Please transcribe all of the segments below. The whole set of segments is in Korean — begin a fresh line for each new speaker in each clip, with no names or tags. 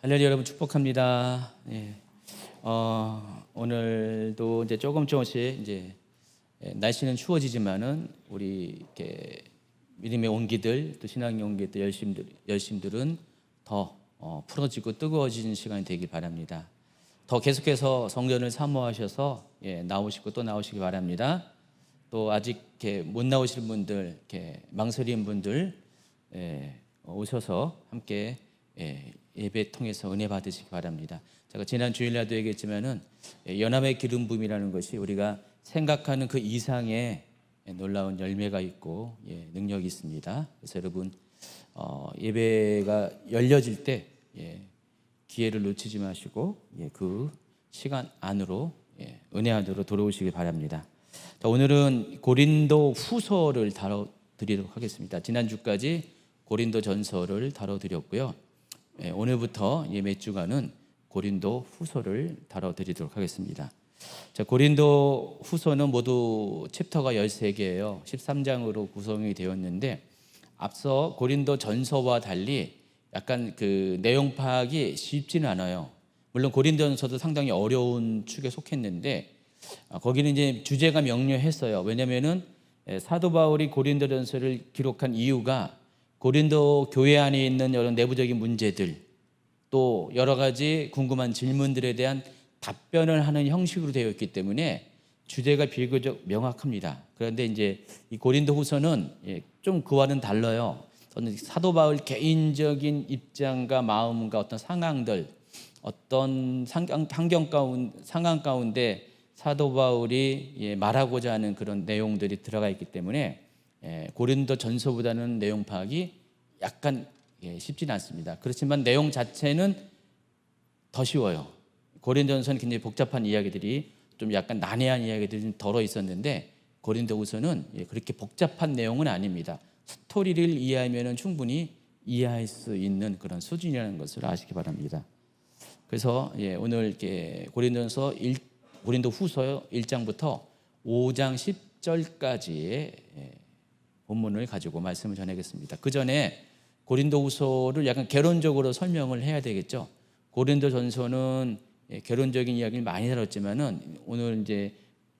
할렐루야, 여러분 축복합니다. 오늘도 이제 조금씩 이제 날씨는 추워지지만은 우리 이렇게 믿음의 온기들 또 신앙의 온기들 열심들은 더 풀어지고 뜨거워지는 시간이 되길 바랍니다. 더 계속해서 성전을 사모하셔서 나오시고 또 나오시기 바랍니다. 또 아직 이렇게 못 나오실 분들, 이렇게 망설이는 분들 오셔서 함께 예배 통해서 은혜 받으시기 바랍니다. 제가 지난 주일날도 얘기했지만은 연합의 기름 부음이라는 것이 우리가 생각하는 그 이상의 놀라운 열매가 있고 능력이 있습니다. 그래서 여러분 예배가 열려질 때 기회를 놓치지 마시고 그 시간 안으로 은혜 안으로 돌아오시기 바랍니다. 자, 오늘은 고린도 후서를 다뤄드리도록 하겠습니다. 지난주까지 고린도 전서를 다뤄드렸고요. 오늘부터 몇 주간은 고린도 후서를 다뤄드리도록 하겠습니다. 자, 고린도 후서는 모두 챕터가 13개예요. 13장으로 구성이 되었는데 앞서 고린도 전서와 달리 약간 그 내용 파악이 쉽지는 않아요. 물론 고린도 전서도 상당히 어려운 축에 속했는데 거기는 이제 주제가 명료했어요. 왜냐하면은 사도 바울이 고린도 전서를 기록한 이유가 고린도 교회 안에 있는 여러 내부적인 문제들 또 여러 가지 궁금한 질문들에 대한 답변을 하는 형식으로 되어 있기 때문에 주제가 비교적 명확합니다. 그런데 이제 이 고린도 후서는 좀 그와는 달라요. 저는 사도 바울 개인적인 입장과 마음과 어떤 상황들 어떤 상황 가운데 사도 바울이 말하고자 하는 그런 내용들이 들어가 있기 때문에 고린도 전서보다는 내용 파악이 약간 쉽지는 않습니다. 그렇지만 내용 자체는 더 쉬워요. 고린도 전서는 굉장히 복잡한 이야기들이 좀 약간 난해한 이야기들이 좀 덜어 있었는데 고린도 후서는 그렇게 복잡한 내용은 아닙니다. 스토리를 이해하면 충분히 이해할 수 있는 그런 수준이라는 것을 아시기 바랍니다. 그래서 오늘 이렇게 고린도 후서 1장부터 5장 10절까지의 본문을 가지고 말씀을 전하겠습니다. 그 전에 고린도 후서를 약간 개론적으로 설명을 해야 되겠죠. 고린도 전서는 개론적인 이야기를 많이 다뤘지만은 오늘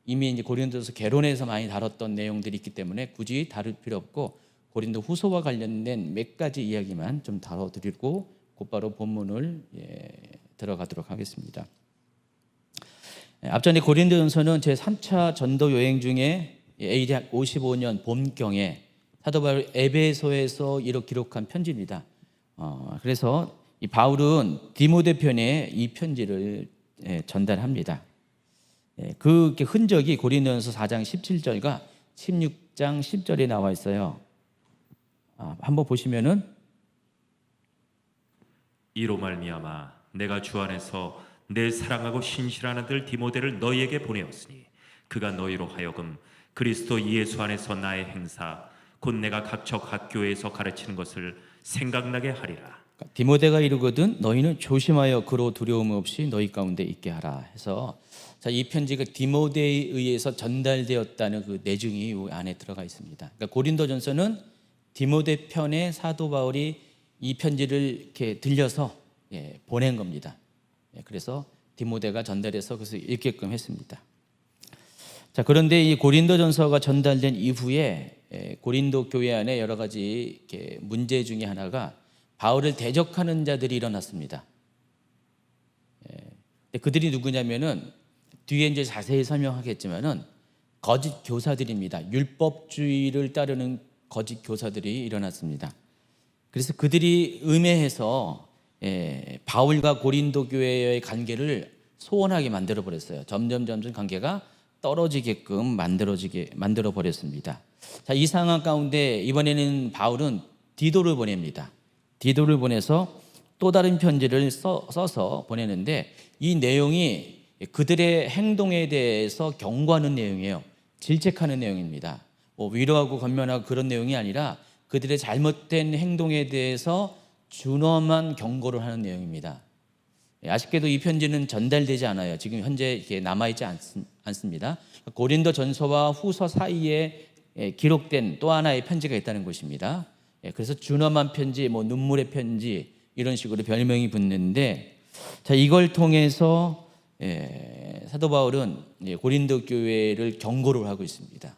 이미 고린도서 개론에서 많이 다뤘던 내용들이 있기 때문에 굳이 다룰 필요 없고 고린도 후서와 관련된 몇 가지 이야기만 좀 다뤄드리고 곧바로 본문을 들어가도록 하겠습니다. 앞전에 고린도 전서는 제 3차 전도 여행 중에 AD 55년 봄경에 사도 바울 에베소에서 이렇게 기록한 편지입니다. 그래서 이 바울은 디모데편에 이 편지를 전달합니다. 그 흔적이 고린도전서 4장 17절과 16장 10절에 나와 있어요. 한번 보시면은
이로 말미암아 내가 주 안에서 내 사랑하고 신실한 아들 디모데를 너희에게 보내었으니 그가 너희로 하여금 그리스도 예수 안에서 나의 행사 곧 내가 각 교회에서 가르치는 것을 생각나게 하리라.
디모데가 이르거든 너희는 조심하여 그로 두려움 없이 너희 가운데 있게 하라 해서 이 편지가 디모데에 의해서 전달되었다는 그 내중이 이 안에 들어가 있습니다. 그러니까 고린도전서는 디모데 편에 사도 바울이 이 편지를 이렇게 들려서 보낸 겁니다. 그래서 디모데가 전달해서 그래서 읽게끔 했습니다. 자, 그런데 이 고린도전서가 전달된 이후에 고린도 교회 안에 여러 가지 이렇게 문제 중에 하나가 바울을 대적하는 자들이 일어났습니다. 그들이 누구냐면은 뒤에 이제 자세히 설명하겠지만은 거짓 교사들입니다. 율법주의를 따르는 거짓 교사들이 일어났습니다. 그래서 그들이 음해해서 바울과 고린도 교회의 관계를 소원하게 만들어 버렸어요. 점점 관계가 떨어지게끔 만들어 버렸습니다. 자, 이 상황 가운데 이번에는 바울은 디도를 보냅니다. 디도를 보내서 또 다른 편지를 써서 보내는데 이 내용이 그들의 행동에 대해서 경고하는 내용이에요. 질책하는 내용입니다. 위로하고 권면하고 그런 내용이 아니라 그들의 잘못된 행동에 대해서 준엄한 경고를 하는 내용입니다. 아쉽게도 이 편지는 전달되지 않아요. 지금 현재 이렇게 남아있지 않습니다. 고린도 전서와 후서 사이에 기록된 또 하나의 편지가 있다는 것입니다. 그래서 준엄한 편지, 눈물의 편지, 이런 식으로 별명이 붙는데, 자, 이걸 통해서 사도 바울은 고린도 교회를 경고를 하고 있습니다.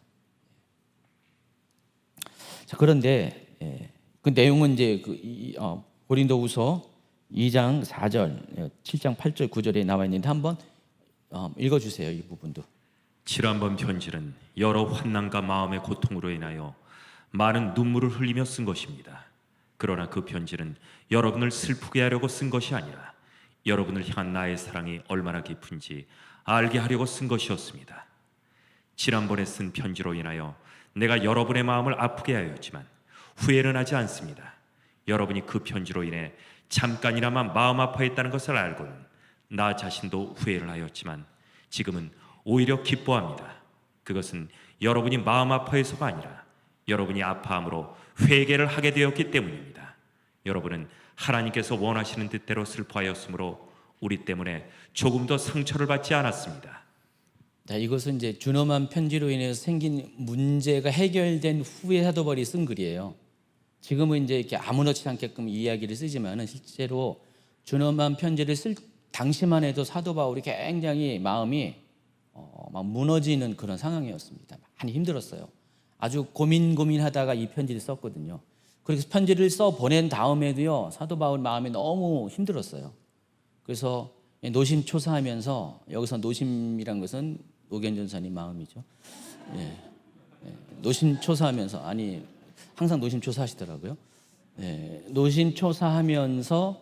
자, 그런데 그 내용은 이제 고린도후서 2장 4절, 7장 8절, 9절에 나와 있는데 한번 읽어주세요. 이 부분도.
지난번 편지는 여러 환난과 마음의 고통으로 인하여 많은 눈물을 흘리며 쓴 것입니다. 그러나 그 편지는 여러분을 슬프게 하려고 쓴 것이 아니라 여러분을 향한 나의 사랑이 얼마나 깊은지 알게 하려고 쓴 것이었습니다. 지난번에 쓴 편지로 인하여 내가 여러분의 마음을 아프게 하였지만 후회는 하지 않습니다. 여러분이 그 편지로 인해 잠깐이나마 마음 아파했다는 것을 알고는 나 자신도 후회를 하였지만 지금은 오히려 기뻐합니다. 그것은 여러분이 마음 아파해서가 아니라 여러분이 아파함으로 회개를 하게 되었기 때문입니다. 여러분은 하나님께서 원하시는 뜻대로 슬퍼하였으므로 우리 때문에 조금 더 상처를 받지 않았습니다.
자, 이것은 이제 준엄한 편지로 인해서 생긴 문제가 해결된 후에 사도 바울이 쓴 글이에요. 지금은 이제 이렇게 아무렇지 않게끔 이야기를 쓰지만은 실제로 준엄한 편지를 쓸 당시만 해도 사도 바울이 굉장히 마음이 막 무너지는 그런 상황이었습니다. 많이 힘들었어요. 아주 고민하다가 이 편지를 썼거든요. 그래서 편지를 써 보낸 다음에도요, 사도 바울 마음이 너무 힘들었어요. 그래서 노심초사하면서, 여기서 노심이란 것은 노gen 전사님 마음이죠. 노심초사하면서, 아니 항상 노심초사하시더라고요. 노심초사하면서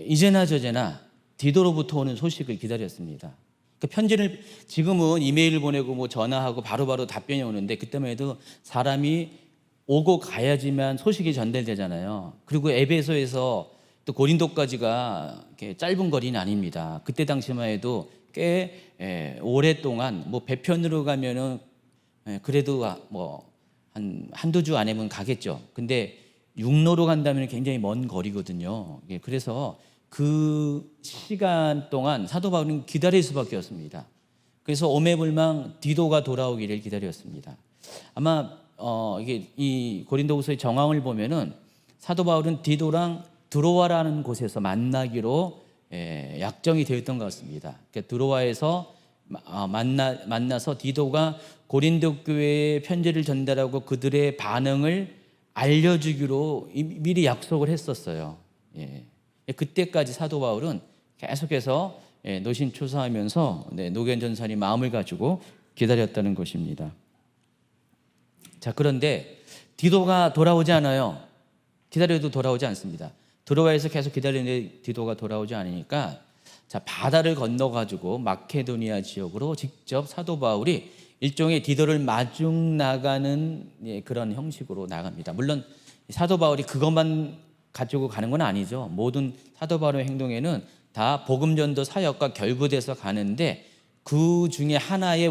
이제나 저제나 디도로부터 오는 소식을 기다렸습니다. 그 편지를 지금은 이메일을 보내고 뭐 전화하고 바로바로 답변이 오는데, 그때만 해도 사람이 오고 가야지만 소식이 전달되잖아요. 그리고 에베소에서 또 고린도까지가 이렇게 짧은 거리는 아닙니다. 그때 당시만 해도 꽤 오랫동안 뭐 배편으로 가면은 그래도 뭐 한두 주 안에는 가겠죠. 근데 육로로 간다면 굉장히 먼 거리거든요. 그래서 그 시간 동안 사도 바울은 기다릴 수밖에 없습니다. 그래서 오매불망 디도가 돌아오기를 기다렸습니다. 아마 이게 이 고린도후서의 정황을 보면은 사도 바울은 디도랑 드로아라는 곳에서 만나기로 약정이 되었던 것 같습니다. 그러니까 드로아에서 만나서 디도가 고린도 교회에 편지를 전달하고 그들의 반응을 알려주기로 미리 약속을 했었어요. 그때까지 사도 바울은 계속해서 노심초사하면서 노gen 전사님 마음을 가지고 기다렸다는 것입니다. 자, 그런데 디도가 돌아오지 않아요. 기다려도 돌아오지 않습니다. 드로아에서 계속 기다리는데 디도가 돌아오지 않으니까, 자, 바다를 건너가지고 마케도니아 지역으로 직접 사도 바울이 일종의 디도를 마중 나가는 그런 형식으로 나갑니다. 물론 사도 바울이 그것만 가지고 가는 건 아니죠. 모든 사도 바울의 행동에는 다 복음전도 사역과 결부돼서 가는데, 그 중에 하나의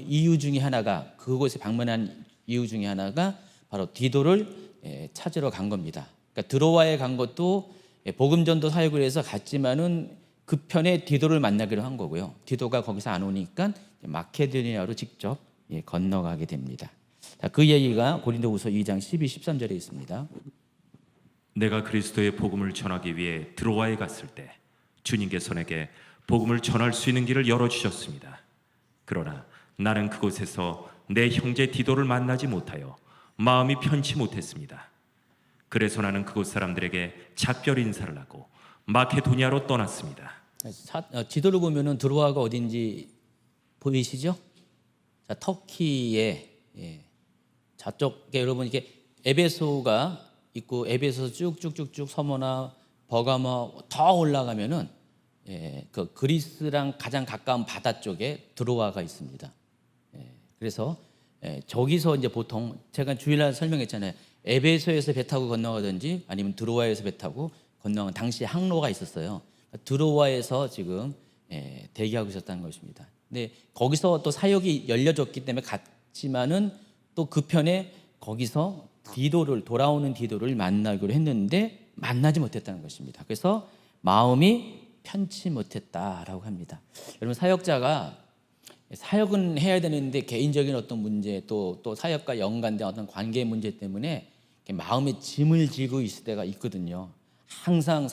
이유 중에 하나가, 그곳에 방문한 이유 중에 하나가 바로 디도를 찾으러 간 겁니다. 그러니까 드로아에 간 것도 복음전도 사역을 해서 갔지만은 그 편에 디도를 만나기로 한 거고요. 디도가 거기서 안 오니까 마케도니아로 직접 건너가게 됩니다. 자, 그 얘기가 고린도후서 2장 12, 13절에 있습니다.
내가 그리스도의 복음을 전하기 위해 드로아에 갔을 때 주님께서 내게 복음을 전할 수 있는 길을 열어주셨습니다. 그러나 나는 그곳에서 내 형제 디도를 만나지 못하여 마음이 편치 못했습니다. 그래서 나는 그곳 사람들에게 작별 인사를 하고 마케도니아로 떠났습니다.
지도를 보면은 드로아가 어딘지 보이시죠? 자, 터키의 저쪽에 여러분 이게 에베소가 있고, 에베소 쭉쭉쭉쭉 서머나 버가모 더 올라가면은 그 그리스랑 가장 가까운 바다 쪽에 드로아가 있습니다. 그래서 저기서 이제 보통 제가 주일날 설명했잖아요. 에베소에서 배 타고 건너가든지 아니면 드로아에서 배 타고 건너간 당시 항로가 있었어요. 드로아에서 지금 대기하고 있었다는 것입니다. 근데 거기서 또 사역이 열려졌기 때문에 갔지만은 또 그 편에 거기서 돌아오는 디도를 만나기로 했는데 만나지 못했다는 것입니다. 그래서 마음이 편치 못했다라고 합니다. 여러분, 사역자가 사역은 해야 되는데 개인적인 어떤 문제, 또 사역과 연관된 어떤 관계 문제 때문에 마음에 짐을 지고 있을 때가 있거든요. 항상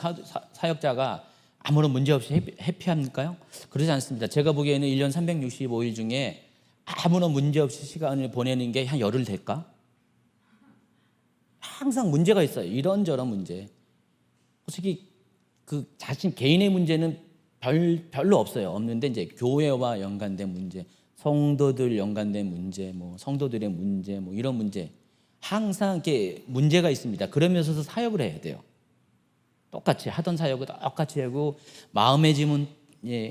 사역자가 아무런 문제 없이 해피합니까요? 그러지 않습니다. 제가 보기에는 1년 365일 중에 아무런 문제 없이 시간을 보내는 게 한 열흘 될까? 항상 문제가 있어요. 이런저런 문제. 솔직히 그 자신 개인의 문제는 별로 없어요. 없는데 이제 교회와 연관된 문제, 성도들 연관된 문제, 뭐 성도들의 문제, 뭐 이런 문제 항상 이렇게 문제가 있습니다. 그러면서도 사역을 해야 돼요. 똑같이 하던 사역을 똑같이 하고 마음의 짐은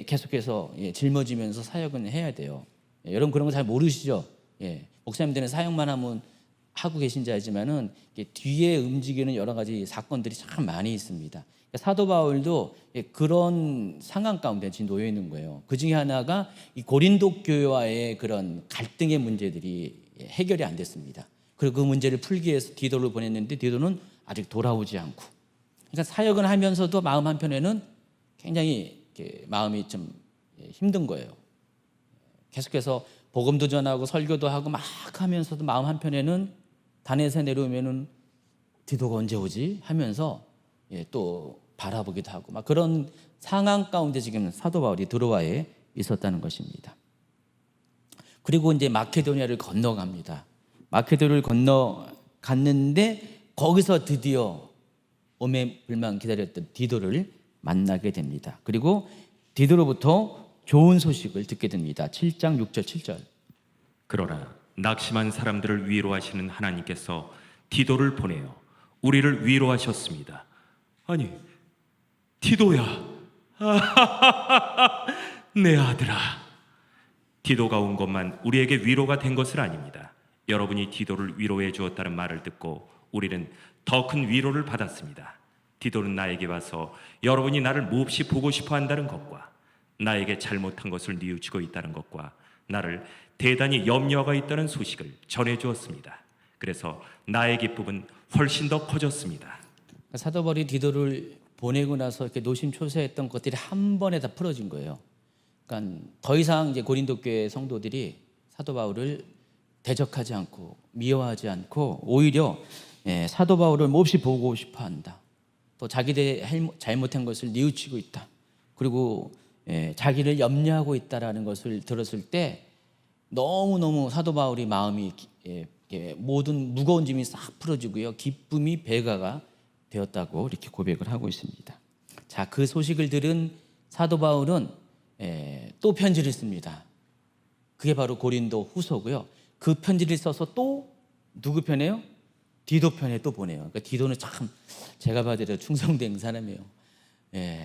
계속해서 짊어지면서 사역은 해야 돼요. 여러분 그런 거 잘 모르시죠? 목사님들은 사역만 하고 계신 자이지만은 뒤에 움직이는 여러 가지 사건들이 참 많이 있습니다. 사도 바울도 그런 상황 가운데 지금 놓여 있는 거예요. 그 중에 하나가 이 고린도 교회와의 그런 갈등의 문제들이 해결이 안 됐습니다. 그리고 그 문제를 풀기 위해서 디도를 보냈는데 디도는 아직 돌아오지 않고, 그러니까 사역을 하면서도 마음 한편에는 굉장히 마음이 좀 힘든 거예요. 계속해서 복음도 전하고 설교도 하고 막 하면서도 마음 한편에는 단에서 내려오면은 디도가 언제 오지 하면서 또 바라보기도 하고 막 그런 상황 가운데 지금 사도 바울이 드로아에 있었다는 것입니다. 그리고 이제 마케도니아를 건너갑니다. 마케도니아를 건너갔는데 거기서 드디어 오매불만 기다렸던 디도를 만나게 됩니다. 그리고 디도로부터 좋은 소식을 듣게 됩니다. 7장 6절 7절.
그러나 낙심한 사람들을 위로하시는 하나님께서 디도를 보내어 우리를 위로하셨습니다. 아니, 디도야, 내 아들아. 디도가 온 것만 우리에게 위로가 된 것은 아닙니다. 여러분이 디도를 위로해 주었다는 말을 듣고 우리는 더 큰 위로를 받았습니다. 디도는 나에게 와서 여러분이 나를 몹시 보고 싶어 한다는 것과 나에게 잘못한 것을 뉘우치고 있다는 것과 나를 대단히 염려하고 있다는 소식을 전해 주었습니다. 그래서 나의 기쁨은 훨씬 더 커졌습니다.
사도 바울이 디도를 보내고 나서 이렇게 노심초사했던 것들이 한 번에 다 풀어진 거예요. 그러니까 더 이상 이제 고린도 교회 성도들이 사도 바울을 대적하지 않고 미워하지 않고 오히려 사도 바울을 몹시 보고 싶어한다. 또 자기들의 잘못한 것을 뉘우치고 있다. 그리고 자기를 염려하고 있다라는 것을 들었을 때 너무너무 사도 바울이 마음이 모든 무거운 짐이 싹 풀어지고요. 기쁨이 배가가 되었다고 이렇게 고백을 하고 있습니다. 자, 그 소식을 들은 사도 바울은 또 편지를 씁니다. 그게 바로 고린도 후서고요. 그 편지를 써서 또 누구 편에요? 디도 편에 또 보내요. 그러니까 디도는 참 제가 봐도 충성된 사람이에요.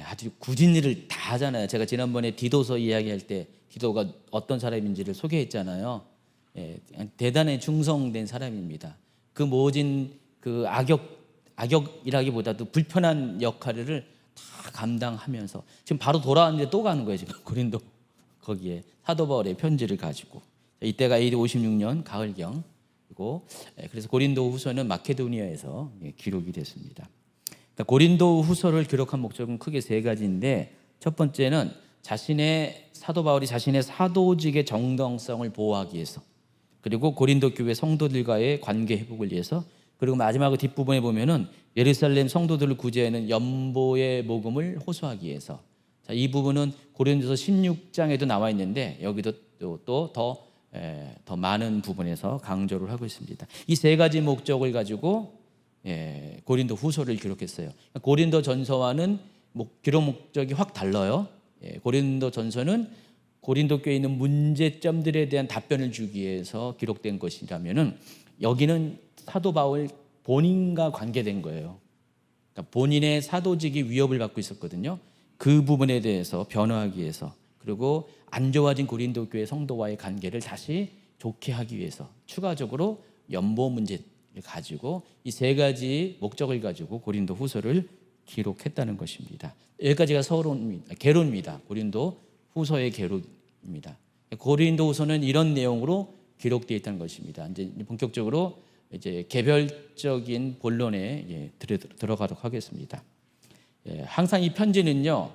아주 굳은 일을 다 하잖아요. 제가 지난번에 디도서 이야기할 때 디도가 어떤 사람인지를 소개했잖아요. 대단히 충성된 사람입니다. 그 모진 그 악역이라기보다도 불편한 역할을 다 감당하면서 지금 바로 돌아왔는데 또 가는 거예요. 지금 고린도 거기에 사도 바울의 편지를 가지고. 이때가 AD 56년 가을경이고, 그래서 고린도 후서는 마케도니아에서 기록이 됐습니다. 그러니까 고린도 후서를 기록한 목적은 크게 세 가지인데, 첫 번째는 사도 바울이 자신의 사도직의 정당성을 보호하기 위해서, 그리고 고린도 교회 성도들과의 관계 회복을 위해서, 그리고 마지막 뒷부분에 보면은 예루살렘 성도들을 구제하는 연보의 복음을 호소하기 위해서. 자, 이 부분은 고린도서 16장에도 나와 있는데 여기도 또 더 많은 부분에서 강조를 하고 있습니다. 이 세 가지 목적을 가지고 고린도 후서를 기록했어요. 고린도 전서와는 기록 목적이 확 달라요. 고린도 전서는 고린도 교회에 있는 문제점들에 대한 답변을 주기 위해서 기록된 것이라면은 여기는 사도 바울 본인과 관계된 거예요. 그러니까 본인의 사도직이 위협을 받고 있었거든요. 그 부분에 대해서 변화하기 위해서, 그리고 안 좋아진 고린도 교회 성도와의 관계를 다시 좋게 하기 위해서 추가적으로 연보 문제를 가지고 이 세 가지 목적을 가지고 고린도 후서를 기록했다는 것입니다. 여기까지가 개론입니다. 고린도 후서의 개론입니다. 고린도 후서는 이런 내용으로 기록되어 있다는 것입니다. 이제 본격적으로 이제 개별적인 본론에 들어가도록 하겠습니다. 항상 이 편지는요,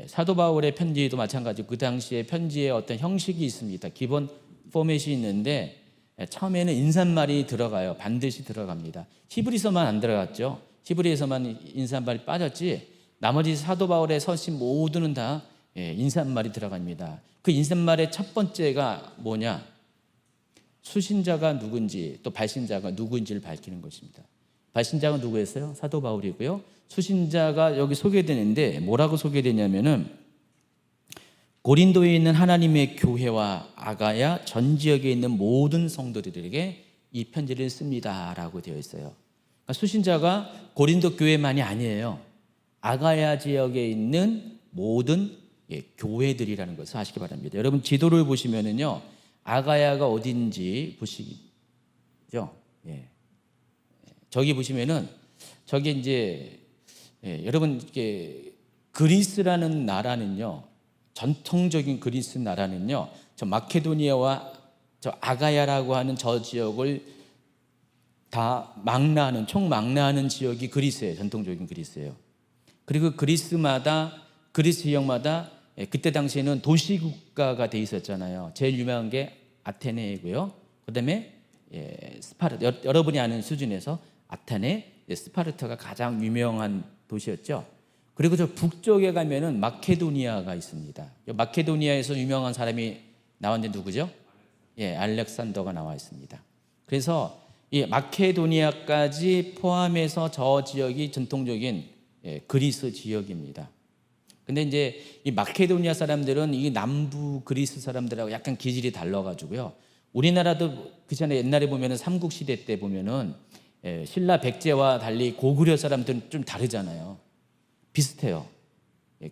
사도 바울의 편지도 마찬가지고 그 당시에 편지의 어떤 형식이 있습니다. 기본 포맷이 있는데 처음에는 인사말이 들어가요. 반드시 들어갑니다. 히브리서만 안 들어갔죠. 히브리에서만 인사말이 빠졌지 나머지 사도 바울의 서신 모두는 다 인사말이 들어갑니다. 그 인사말의 첫 번째가 뭐냐? 수신자가 누군지 또 발신자가 누구인지를 밝히는 것입니다. 발신자가 누구였어요? 사도 바울이고요. 수신자가 여기 소개되는데 뭐라고 소개되냐면은 고린도에 있는 하나님의 교회와 아가야 전 지역에 있는 모든 성도들에게 이 편지를 씁니다라고 되어 있어요. 그러니까 수신자가 고린도 교회만이 아니에요. 아가야 지역에 있는 모든 교회들이라는 것을 아시기 바랍니다. 여러분 지도를 보시면은요, 아가야가 어딘지 보시죠. 저기 보시면은 저기 이제 여러분 이게 그리스라는 나라는요, 전통적인 그리스 나라는요, 저 마케도니아와 저 아가야라고 하는 저 지역을 다 망라하는 총망라하는 지역이 그리스예요. 전통적인 그리스예요. 그리고 그리스마다 그리스 지역마다 그때 당시에는 도시국가가 돼 있었잖아요. 제일 유명한 게 아테네이고요. 그다음에 스파르타, 여러분이 아는 수준에서 아테네, 스파르타가 가장 유명한 도시였죠. 그리고 저 북쪽에 가면은 마케도니아가 있습니다. 마케도니아에서 유명한 사람이 나왔는데 누구죠? 알렉산더가 나와 있습니다. 그래서 이 마케도니아까지 포함해서 저 지역이 전통적인 그리스 지역입니다. 근데 이제 이 마케도니아 사람들은 이 남부 그리스 사람들하고 약간 기질이 달라가지고요. 우리나라도 그 전에 옛날에 보면은 삼국시대 때 보면은 신라 백제와 달리 고구려 사람들은 좀 다르잖아요. 비슷해요.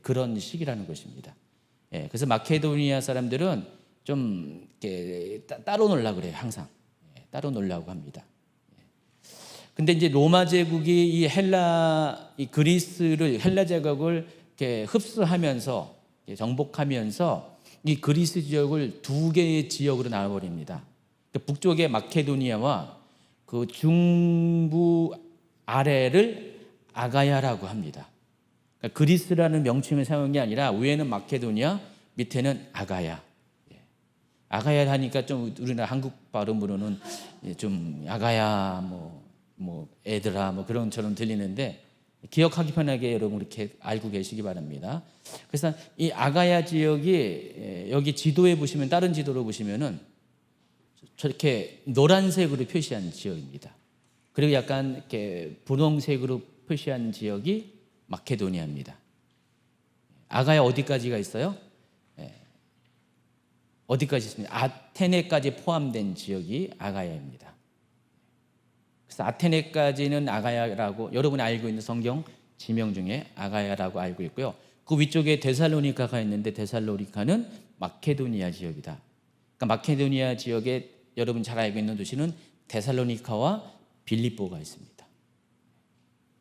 그런 시기라는 것입니다. 그래서 마케도니아 사람들은 좀 이렇게 따로 놀라 그래요. 항상 따로 놀라고 합니다. 근데 이제 로마 제국이 이 헬라 제국을 이렇게 흡수하면서 정복하면서 이 그리스 지역을 두 개의 지역으로 나눠버립니다. 북쪽의 마케도니아와 그 중부 아래를 아가야라고 합니다. 그러니까 그리스라는 명칭을 사용한 게 아니라 위에는 마케도니아, 밑에는 아가야. 아가야 하니까 좀 우리나라 한국 발음으로는 좀 아가야 뭐 애들아 뭐 그런 처럼 들리는데 기억하기 편하게 여러분 이렇게 알고 계시기 바랍니다. 그래서 이 아가야 지역이 여기 지도에 보시면 다른 지도로 보시면은 저렇게 노란색으로 표시한 지역입니다. 그리고 약간 이렇게 분홍색으로 표시한 지역이 마케도니아입니다. 아가야 어디까지가 있어요? 어디까지 있습니다. 아테네까지 포함된 지역이 아가야입니다. 그래서 아테네까지는 아가야라고 여러분이 알고 있는 성경 지명 중에 아가야라고 알고 있고요. 그 위쪽에 데살로니카가 있는데 데살로니카는 마케도니아 지역이다. 그러니까 마케도니아 지역에 여러분 잘 알고 있는 도시는 데살로니카와 빌립보가 있습니다.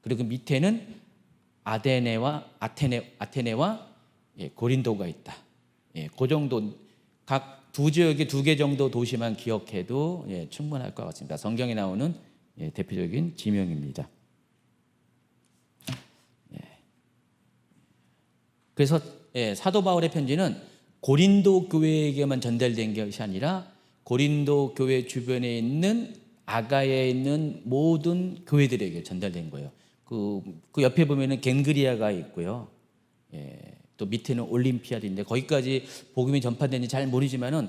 그리고 밑에는 아테네와 고린도가 있다. 그 정도 각 두 지역의 두 개 정도 도시만 기억해도 충분할 것 같습니다. 성경에 나오는 대표적인 지명입니다. 그래서 사도 바울의 편지는 고린도 교회에게만 전달된 것이 아니라 고린도 교회 주변에 있는 아가야에 있는 모든 교회들에게 전달된 거예요. 그 옆에 보면은 겐그리아가 있고요. 또 밑에는 올림피아드인데 거기까지 복음이 전파되는지 잘 모르지만은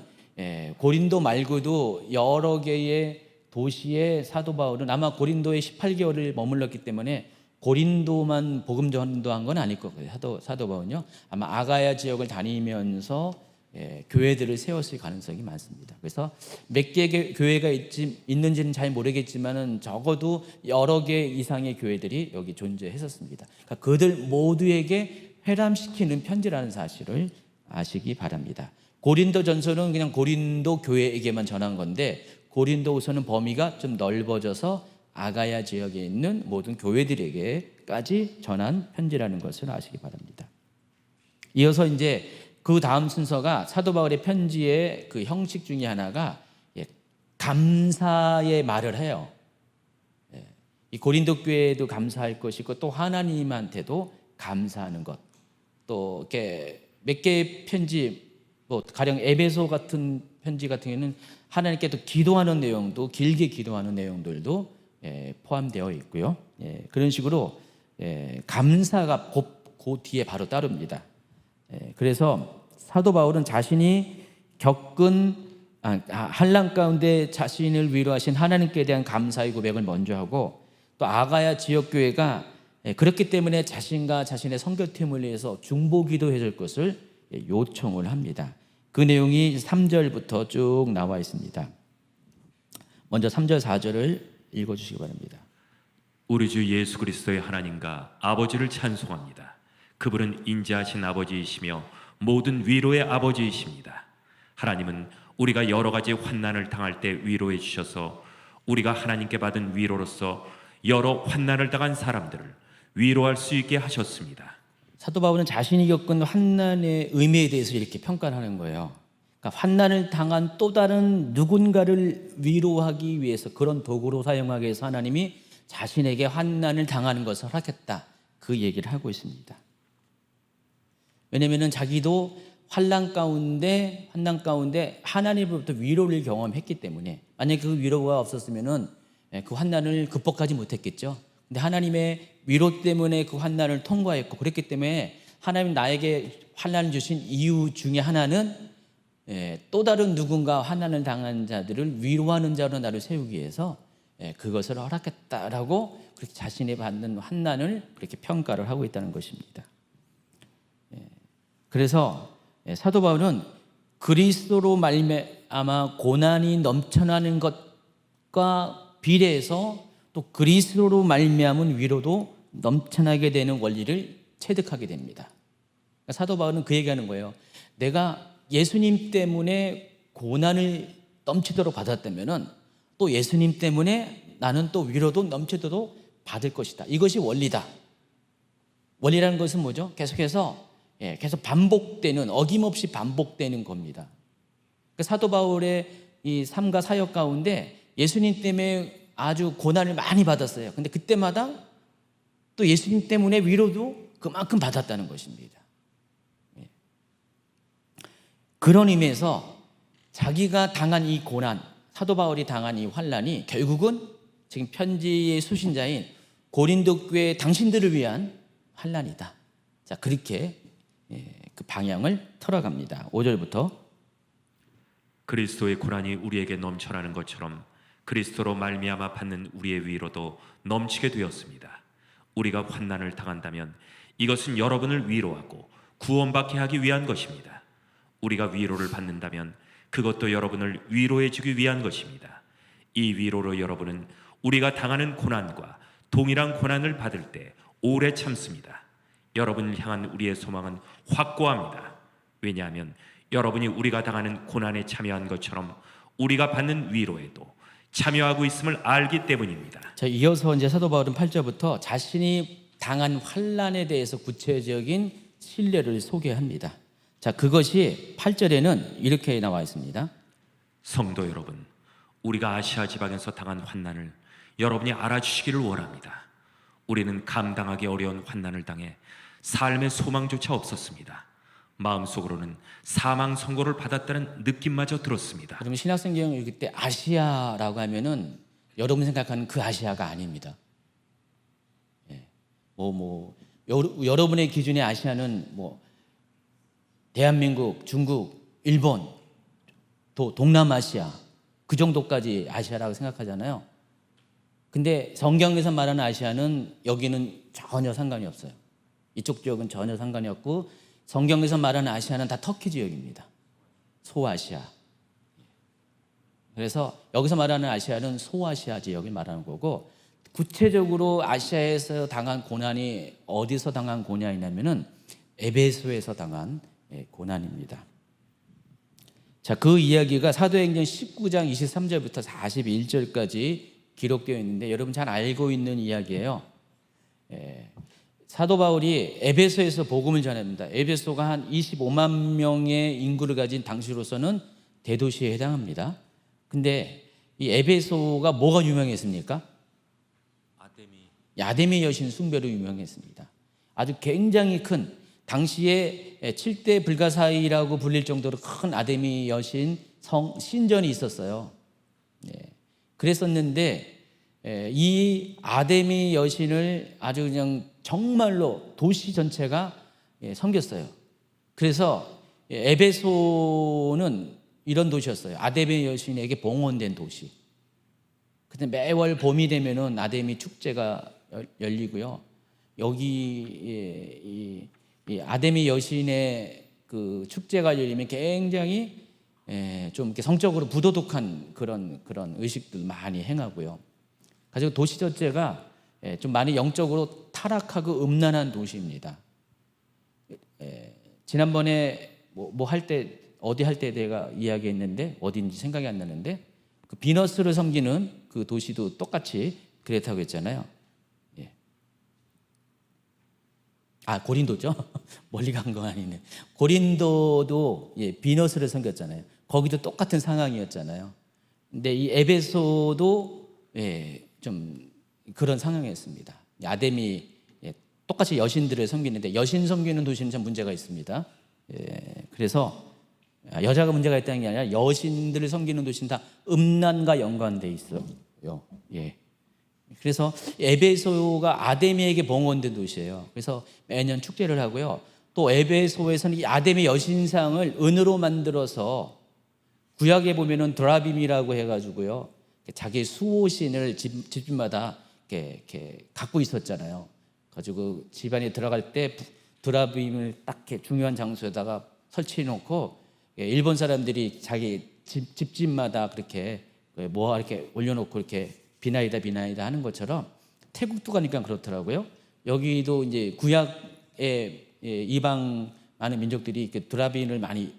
고린도 말고도 여러 개의 도시의 사도 바울은 아마 고린도에 18개월을 머물렀기 때문에 고린도만 복음 전도한 건 아닐 것 같아요. 사도 바울은요. 아마 아가야 지역을 다니면서 교회들을 세웠을 가능성이 많습니다. 그래서 몇 개의 교회가 있는지는 잘 모르겠지만은 적어도 여러 개 이상의 교회들이 여기 존재했었습니다. 그러니까 그들 모두에게 회람시키는 편지라는 사실을 아시기 바랍니다. 고린도 전서는 그냥 고린도 교회에게만 전한 건데 고린도후서는 범위가 좀 넓어져서 아가야 지역에 있는 모든 교회들에게까지 전한 편지라는 것을 아시기 바랍니다. 이어서 이제 그 다음 순서가 사도 바울의 편지의 그 형식 중에 하나가 감사의 말을 해요. 이 고린도 교회에도 감사할 것이고 또 하나님한테도 감사하는 것. 또 이렇게 몇 개의 편지, 뭐 가령 에베소 같은 편지 같은 경우는 하나님께 또 기도하는 내용도 길게 기도하는 내용들도 포함되어 있고요. 그런 식으로 감사가 그 뒤에 바로 따릅니다. 그래서 사도 바울은 자신이 겪은 환난 가운데 자신을 위로하신 하나님께 대한 감사의 고백을 먼저 하고, 또 아가야 지역교회가 그렇기 때문에 자신과 자신의 선교팀을 위해서 중보기도해 줄 것을 요청을 합니다. 그 내용이 3절부터 쭉 나와 있습니다. 먼저 3절 4절을 읽어주시기 바랍니다.
우리 주 예수 그리스도의 하나님과 아버지를 찬송합니다. 그분은 인자하신 아버지이시며 모든 위로의 아버지이십니다. 하나님은 우리가 여러 가지 환난을 당할 때 위로해 주셔서 우리가 하나님께 받은 위로로서 여러 환난을 당한 사람들을 위로할 수 있게 하셨습니다.
사도 바울은 자신이 겪은 환난의 의미에 대해서 이렇게 평가를 하는 거예요. 그러니까 환난을 당한 또 다른 누군가를 위로하기 위해서 그런 도구로 사용하기 위해서 하나님이 자신에게 환난을 당하는 것을 허락했다, 그 얘기를 하고 있습니다. 왜냐하면 자기도 환난 가운데 하나님으로부터 위로를 경험했기 때문에, 만약에 그 위로가 없었으면은 그 환난을 극복하지 못했겠죠. 근데 하나님의 위로 때문에 그 환난을 통과했고, 그랬기 때문에 하나님 나에게 환난을 주신 이유 중에 하나는 또 다른 누군가 환난을 당한 자들을 위로하는 자로 나를 세우기 위해서 그것을 허락했다라고 그렇게 자신이 받는 환난을 그렇게 평가를 하고 있다는 것입니다. 그래서 사도 바울은 그리스도로 말미암아 고난이 넘쳐나는 것과 비례해서 또 그리스도로 말미암은 위로도 넘쳐나게 되는 원리를 체득하게 됩니다. 그러니까 사도 바울은 그 얘기하는 거예요. 내가 예수님 때문에 고난을 넘치도록 받았다면은 또 예수님 때문에 나는 또 위로도 넘치도록 받을 것이다. 이것이 원리다. 원리라는 것은 뭐죠? 계속해서 계속 반복되는, 어김없이 반복되는 겁니다. 그러니까 사도 바울의 이 삶과 사역 가운데 예수님 때문에 아주 고난을 많이 받았어요. 근데 그때마다 또 예수님 때문에 위로도 그만큼 받았다는 것입니다. 그런 의미에서 자기가 당한 이 고난, 사도 바울이 당한 이 환난이 결국은 지금 편지의 수신자인 고린도 교회 당신들을 위한 환난이다. 자, 그렇게 그 방향을 틀어갑니다. 5절부터
그리스도의 고난이 우리에게 넘쳐나는 것처럼 그리스도로 말미암아 받는 우리의 위로도 넘치게 되었습니다. 우리가 환난을 당한다면 이것은 여러분을 위로하고 구원받게 하기 위한 것입니다. 우리가 위로를 받는다면 그것도 여러분을 위로해 주기 위한 것입니다. 이 위로로 여러분은 우리가 당하는 고난과 동일한 고난을 받을 때 오래 참습니다. 여러분을 향한 우리의 소망은 확고합니다. 왜냐하면 여러분이 우리가 당하는 고난에 참여한 것처럼 우리가 받는 위로에도 참여하고 있음을 알기 때문입니다.
자, 이어서 이제 사도 바울은 8절부터 자신이 당한 환난에 대해서 구체적인 신뢰를 소개합니다. 자, 그것이 8절에는 이렇게 나와 있습니다.
성도 여러분, 우리가 아시아 지방에서 당한 환난을 여러분이 알아주시기를 원합니다. 우리는 감당하기 어려운 환난을 당해 삶의 소망조차 없었습니다. 마음속으로는 사망 선고를 받았다는 느낌마저 들었습니다.
그러면 신약성경 읽을 때 아시아라고 하면은 여러분 생각하는 그 아시아가 아닙니다. 여러분의 기준의 아시아는 대한민국, 중국, 일본, 또 동남아시아, 그 정도까지 아시아라고 생각하잖아요. 근데 성경에서 말하는 아시아는 여기는 전혀 상관이 없어요. 이쪽 지역은 전혀 상관이 없고, 성경에서 말하는 아시아는 다 터키 지역입니다. 소아시아. 그래서 여기서 말하는 아시아는 소아시아 지역을 말하는 거고, 구체적으로 아시아에서 당한 고난이 어디서 당한 고난이냐면은 에베소에서 당한 고난입니다. 자, 그 이야기가 사도행전 19장 23절부터 41절까지 기록되어 있는데 여러분 잘 알고 있는 이야기예요. 사도 바울이 에베소에서 복음을 전합니다. 에베소가 한 25만 명의 인구를 가진 당시로서는 대도시에 해당합니다. 근데 이 에베소가 뭐가 유명했습니까? 아데미 여신 숭배로 유명했습니다. 아주 굉장히 큰, 당시에 7대 불가사의라고 불릴 정도로 큰 아데미 여신 신전이 있었어요. 그랬었는데 이 아데미 여신을 아주 그냥 정말로 도시 전체가 섬겼어요. 그래서 에베소는 이런 도시였어요. 아데미 여신에게 봉헌된 도시. 근데 매월 봄이 되면은 아데미 축제가 열리고요. 여기 이 아데미 여신의 그 축제가 열리면 굉장히 좀 이렇게 성적으로 부도덕한 그런 의식들 많이 행하고요. 가지고 도시 전체가 좀 많이 영적으로 타락하고 음란한 도시입니다. 지난번에 뭐 할 때 어디 할 때 내가 이야기했는데 어디인지 생각이 안 나는데 그 비너스를 섬기는 그 도시도 똑같이 그랬다고 했잖아요. 예. 아, 고린도죠? 멀리 간 건 아니네. 고린도도 비너스를 섬겼잖아요. 거기도 똑같은 상황이었잖아요. 근데 이 에베소도 좀 그런 상황이었습니다. 아데미 똑같이 여신들을 섬기는데 여신 섬기는 도시는 참 문제가 있습니다. 그래서 여자가 문제가 있다는 게 아니라 여신들을 섬기는 도시는 다 음란과 연관돼 있어요. 그래서 에베소가 아데미에게 봉헌된 도시예요. 그래서 매년 축제를 하고요. 또 에베소에서는 이 아데미 여신상을 은으로 만들어서 구약에 보면은 드라빔이라고 해가지고요. 자기 수호신을 집집마다 이렇게 갖고 있었잖아요. 가지고 집안에 들어갈 때 드라빔을 딱 이렇게 중요한 장소에다가 설치해 놓고 일본 사람들이 자기 집집마다 그렇게 이렇게 올려놓고 이렇게 비나이다 하는 것처럼 태국도 가니까 그렇더라고요. 여기도 이제 구약의 이방 많은 민족들이 이렇게 드라빔을 많이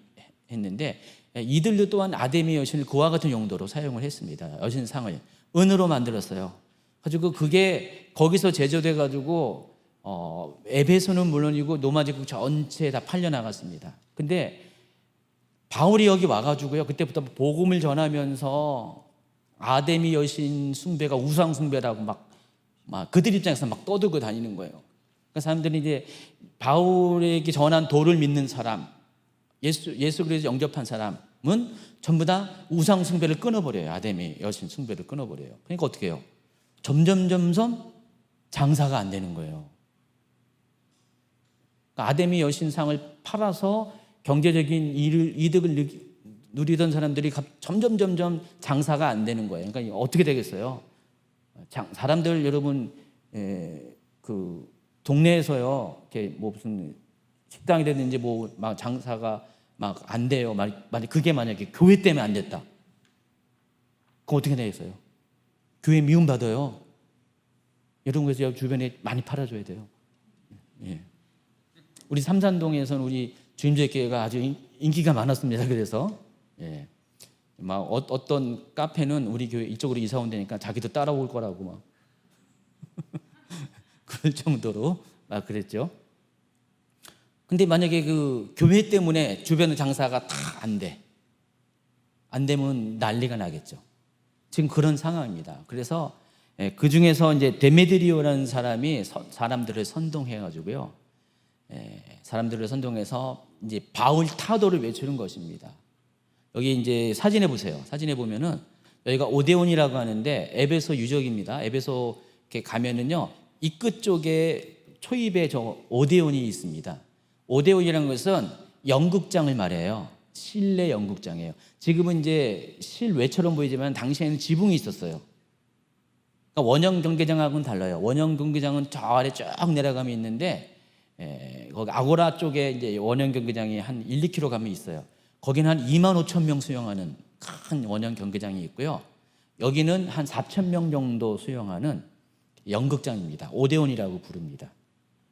했는데 이들도 또한 아데미 여신을 그와 같은 용도로 사용을 했습니다. 여신상을 은으로 만들었어요. 가지고 그게 거기서 제조돼 가지고 에베소는 물론이고 노마제국 전체에 다 팔려 나갔습니다. 근데 바울이 여기 와가지고요. 그때부터 복음을 전하면서 아데미 여신 숭배가 우상 숭배라고 막 그들 입장에서 막 떠들고 다니는 거예요. 그러니까 사람들이 이제 바울에게 전한 도를 믿는 사람, 예수 그리스도 영접한 사람은 전부 다 우상 숭배를 끊어버려요. 아데미 여신 숭배를 끊어버려요. 그러니까 어떻게 해요? 점점 장사가 안 되는 거예요. 그러니까 아데미 여신상을 팔아서 경제적인 이득을 누리던 사람들이 점점 장사가 안 되는 거예요. 그러니까 어떻게 되겠어요? 사람들 여러분 그 동네에서요, 이렇게 뭐 무슨 식당이 됐는지 뭐 막 장사가 막 안 돼요. 그게 만약에 교회 때문에 안 됐다. 그럼 어떻게 되겠어요? 교회 미움 받아요. 여러분 그래서 주변에 많이 팔아줘야 돼요. 우리 삼산동에서는 우리 주임제교회가 아주 인기가 많았습니다. 그래서 막 어떤 카페는 우리 교회 이쪽으로 이사 온다니까 자기도 따라올 거라고 막 그럴 정도로 막 그랬죠. 근데 만약에 그 교회 때문에 주변의 장사가 다 안 되면 난리가 나겠죠. 지금 그런 상황입니다. 그래서 그 중에서 이제 데메드리오라는 사람이 사람들을 선동해가지고요. 사람들을 선동해서 이제 바울 타도를 외치는 것입니다. 여기 이제 사진에 보세요. 사진에 보면은 여기가 오데온이라고 하는데 에베소 유적입니다. 에베소 이렇게 가면은요 이 끝 쪽에 초입에 저 오데온이 있습니다. 오데온이라는 것은 연극장을 말해요. 실내 연극장이에요. 지금은 이제 실외처럼 보이지만 당시에는 지붕이 있었어요. 그러니까 원형 경기장하고는 달라요. 원형 경기장은 저 아래 쭉 내려가면 있는데 거기 아고라 쪽에 이제 원형 경기장이 한 1, 2km 가면 있어요. 거기는 한 2만 5천 명 수용하는 큰 원형 경기장이 있고요. 여기는 한 4천 명 정도 수용하는 연극장입니다. 오데온이라고 부릅니다.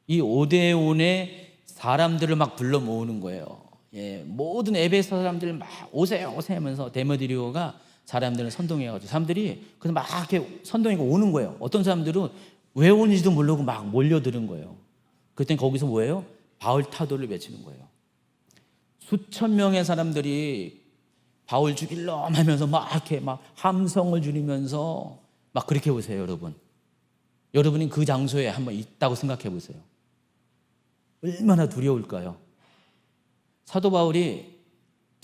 이 오데온에 사람들을 막 불러 모으는 거예요. 모든 에베소 사람들 막 오세요 하면서 데메드리오가 사람들을 선동해가지고 사람들이 그래서 막 이렇게 선동해서 오는 거예요. 어떤 사람들은 왜 오는지도 모르고 막 몰려드는 거예요. 그때 거기서 뭐예요? 바울 타도를 외치는 거예요. 수천 명의 사람들이 바울 죽일러 하면서 막 이렇게 막 함성을 지르면서 막 그렇게 오세요, 여러분. 여러분이 그 장소에 한번 있다고 생각해 보세요. 얼마나 두려울까요? 사도 바울이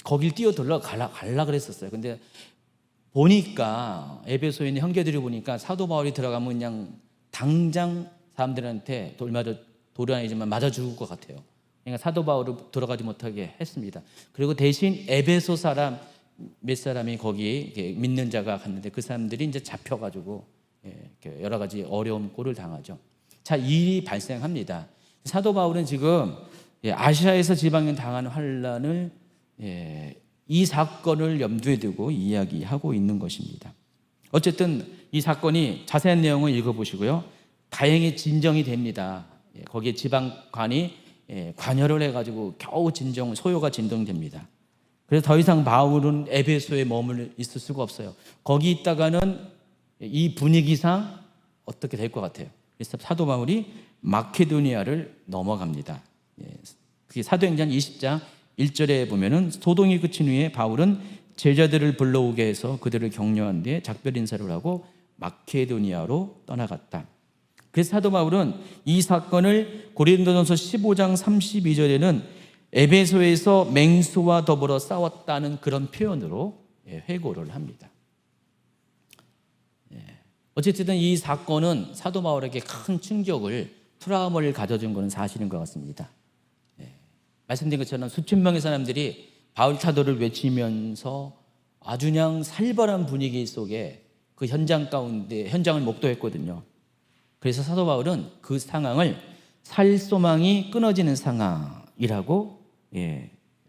거길 뛰어들러 갈라 그랬었어요. 근데 보니까 에베소에 있는 형제들이 보니까 사도 바울이 들어가면 그냥 당장 사람들한테 돌이 아니지만 맞아 죽을 것 같아요. 그러니까 사도 바울을 들어가지 못하게 했습니다. 그리고 대신 에베소 사람 몇 사람이 거기 믿는 자가 갔는데 그 사람들이 이제 잡혀가지고 여러 가지 어려운 꼴을 당하죠. 자, 일이 발생합니다. 사도 바울은 지금 아시아에서 지방에 당한 환란을 이 사건을 염두에 두고 이야기하고 있는 것입니다. 어쨌든 이 사건이 자세한 내용을 읽어보시고요. 다행히 진정이 됩니다. 거기에 지방관이 관여를 해가지고 겨우 소요가 진정됩니다. 그래서 더 이상 바울은 에베소에 머물 있을 수가 없어요. 거기 있다가는 이 분위기상 어떻게 될 것 같아요. 그래서 사도 바울이 마케도니아를 넘어갑니다. 그게 사도행전 20장 1절에 보면은 소동이 그친 후에 바울은 제자들을 불러오게 해서 그들을 격려한 뒤에 작별 인사를 하고 마케도니아로 떠나갔다. 그래서 사도 바울은 이 사건을 고린도전서 15장 32절에는 에베소에서 맹수와 더불어 싸웠다는 그런 표현으로 회고를 합니다. 어쨌든 이 사건은 사도 바울에게 큰 충격을, 트라우마를 가져준 것은 사실인 것 같습니다. 말씀드린 것처럼 수천 명의 사람들이 바울 사도를 외치면서 아주 그냥 살벌한 분위기 속에 그 현장 가운데 현장을 목도했거든요. 그래서 사도 바울은 그 상황을 살 소망이 끊어지는 상황이라고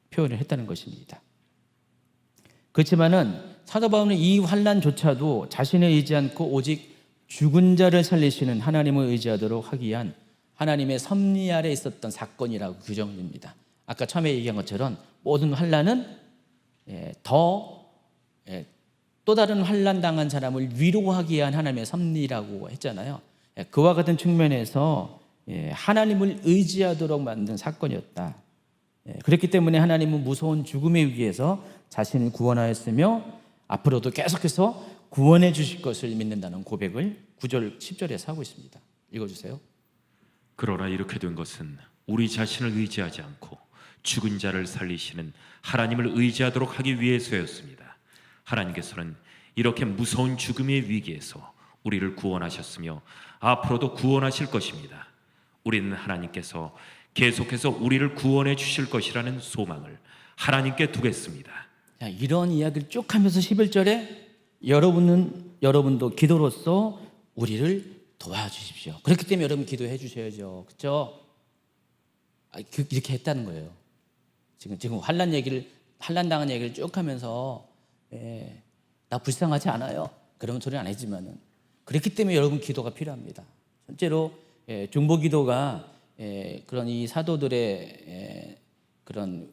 표현을 했다는 것입니다. 그렇지만은 사도 바울은 이 환난조차도 자신을 의지하지 않고 오직 죽은 자를 살리시는 하나님을 의지하도록 하기 위한 하나님의 섭리 아래 있었던 사건이라고 규정됩니다. 아까 처음에 얘기한 것처럼 모든 환난은 또 다른 환난 당한 사람을 위로하기 위한 하나님의 섭리라고 했잖아요. 그와 같은 측면에서 하나님을 의지하도록 만든 사건이었다. 그렇기 때문에 하나님은 무서운 죽음의 위기에서 자신을 구원하였으며 앞으로도 계속해서 구원해 주실 것을 믿는다는 고백을 9절 10절에서 하고 있습니다. 읽어주세요.
그러나 이렇게 된 것은 우리 자신을 의지하지 않고 죽은 자를 살리시는 하나님을 의지하도록 하기 위해서였습니다. 하나님께서는 이렇게 무서운 죽음의 위기에서 우리를 구원하셨으며 앞으로도 구원하실 것입니다. 우리는 하나님께서 계속해서 우리를 구원해 주실 것이라는 소망을 하나님께 두겠습니다.
자, 이런 이야기를 쭉 하면서 11절에 여러분도 기도로서 우리를 도와주십시오. 그렇기 때문에 여러분 기도해 주셔야죠. 그렇죠? 이렇게 했다는 거예요. 지금 환난 당한 얘기를 쭉 하면서 나 불쌍하지 않아요. 그런 소리는 안 했지만은 그렇기 때문에 여러분 기도가 필요합니다. 실제로 중보 기도가 그런 이 사도들의 그런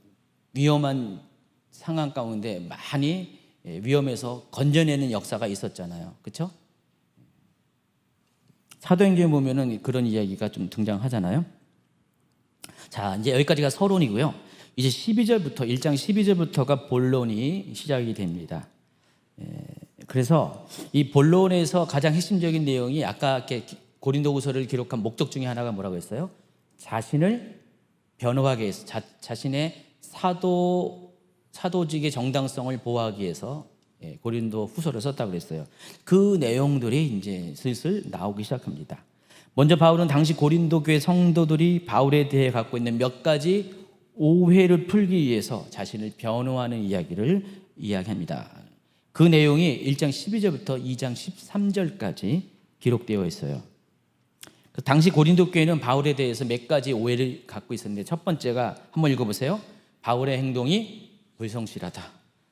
위험한 상황 가운데 많이 위험해서 건져내는 역사가 있었잖아요. 그렇죠? 사도행전에 보면은 그런 이야기가 좀 등장하잖아요. 자, 이제 여기까지가 서론이고요. 이제 12절부터 1장 12절부터가 본론이 시작이 됩니다. 그래서 이 본론에서 가장 핵심적인 내용이 아까 고린도후서를 기록한 목적 중에 하나가 뭐라고 했어요? 자신을 변호하기 위해서, 자신의 사도직의 정당성을 보호하기 위해서 고린도 후서를 썼다고 그랬어요. 그 내용들이 이제 슬슬 나오기 시작합니다. 먼저 바울은 당시 고린도 교회 성도들이 바울에 대해 갖고 있는 몇 가지 오해를 풀기 위해서 자신을 변호하는 이야기를 이야기합니다. 그 내용이 1장 12절부터 2장 13절까지 기록되어 있어요. 당시 고린도 교회는 바울에 대해서 몇 가지 오해를 갖고 있었는데 첫 번째가 한번 읽어보세요. 바울의 행동이 불성실하다.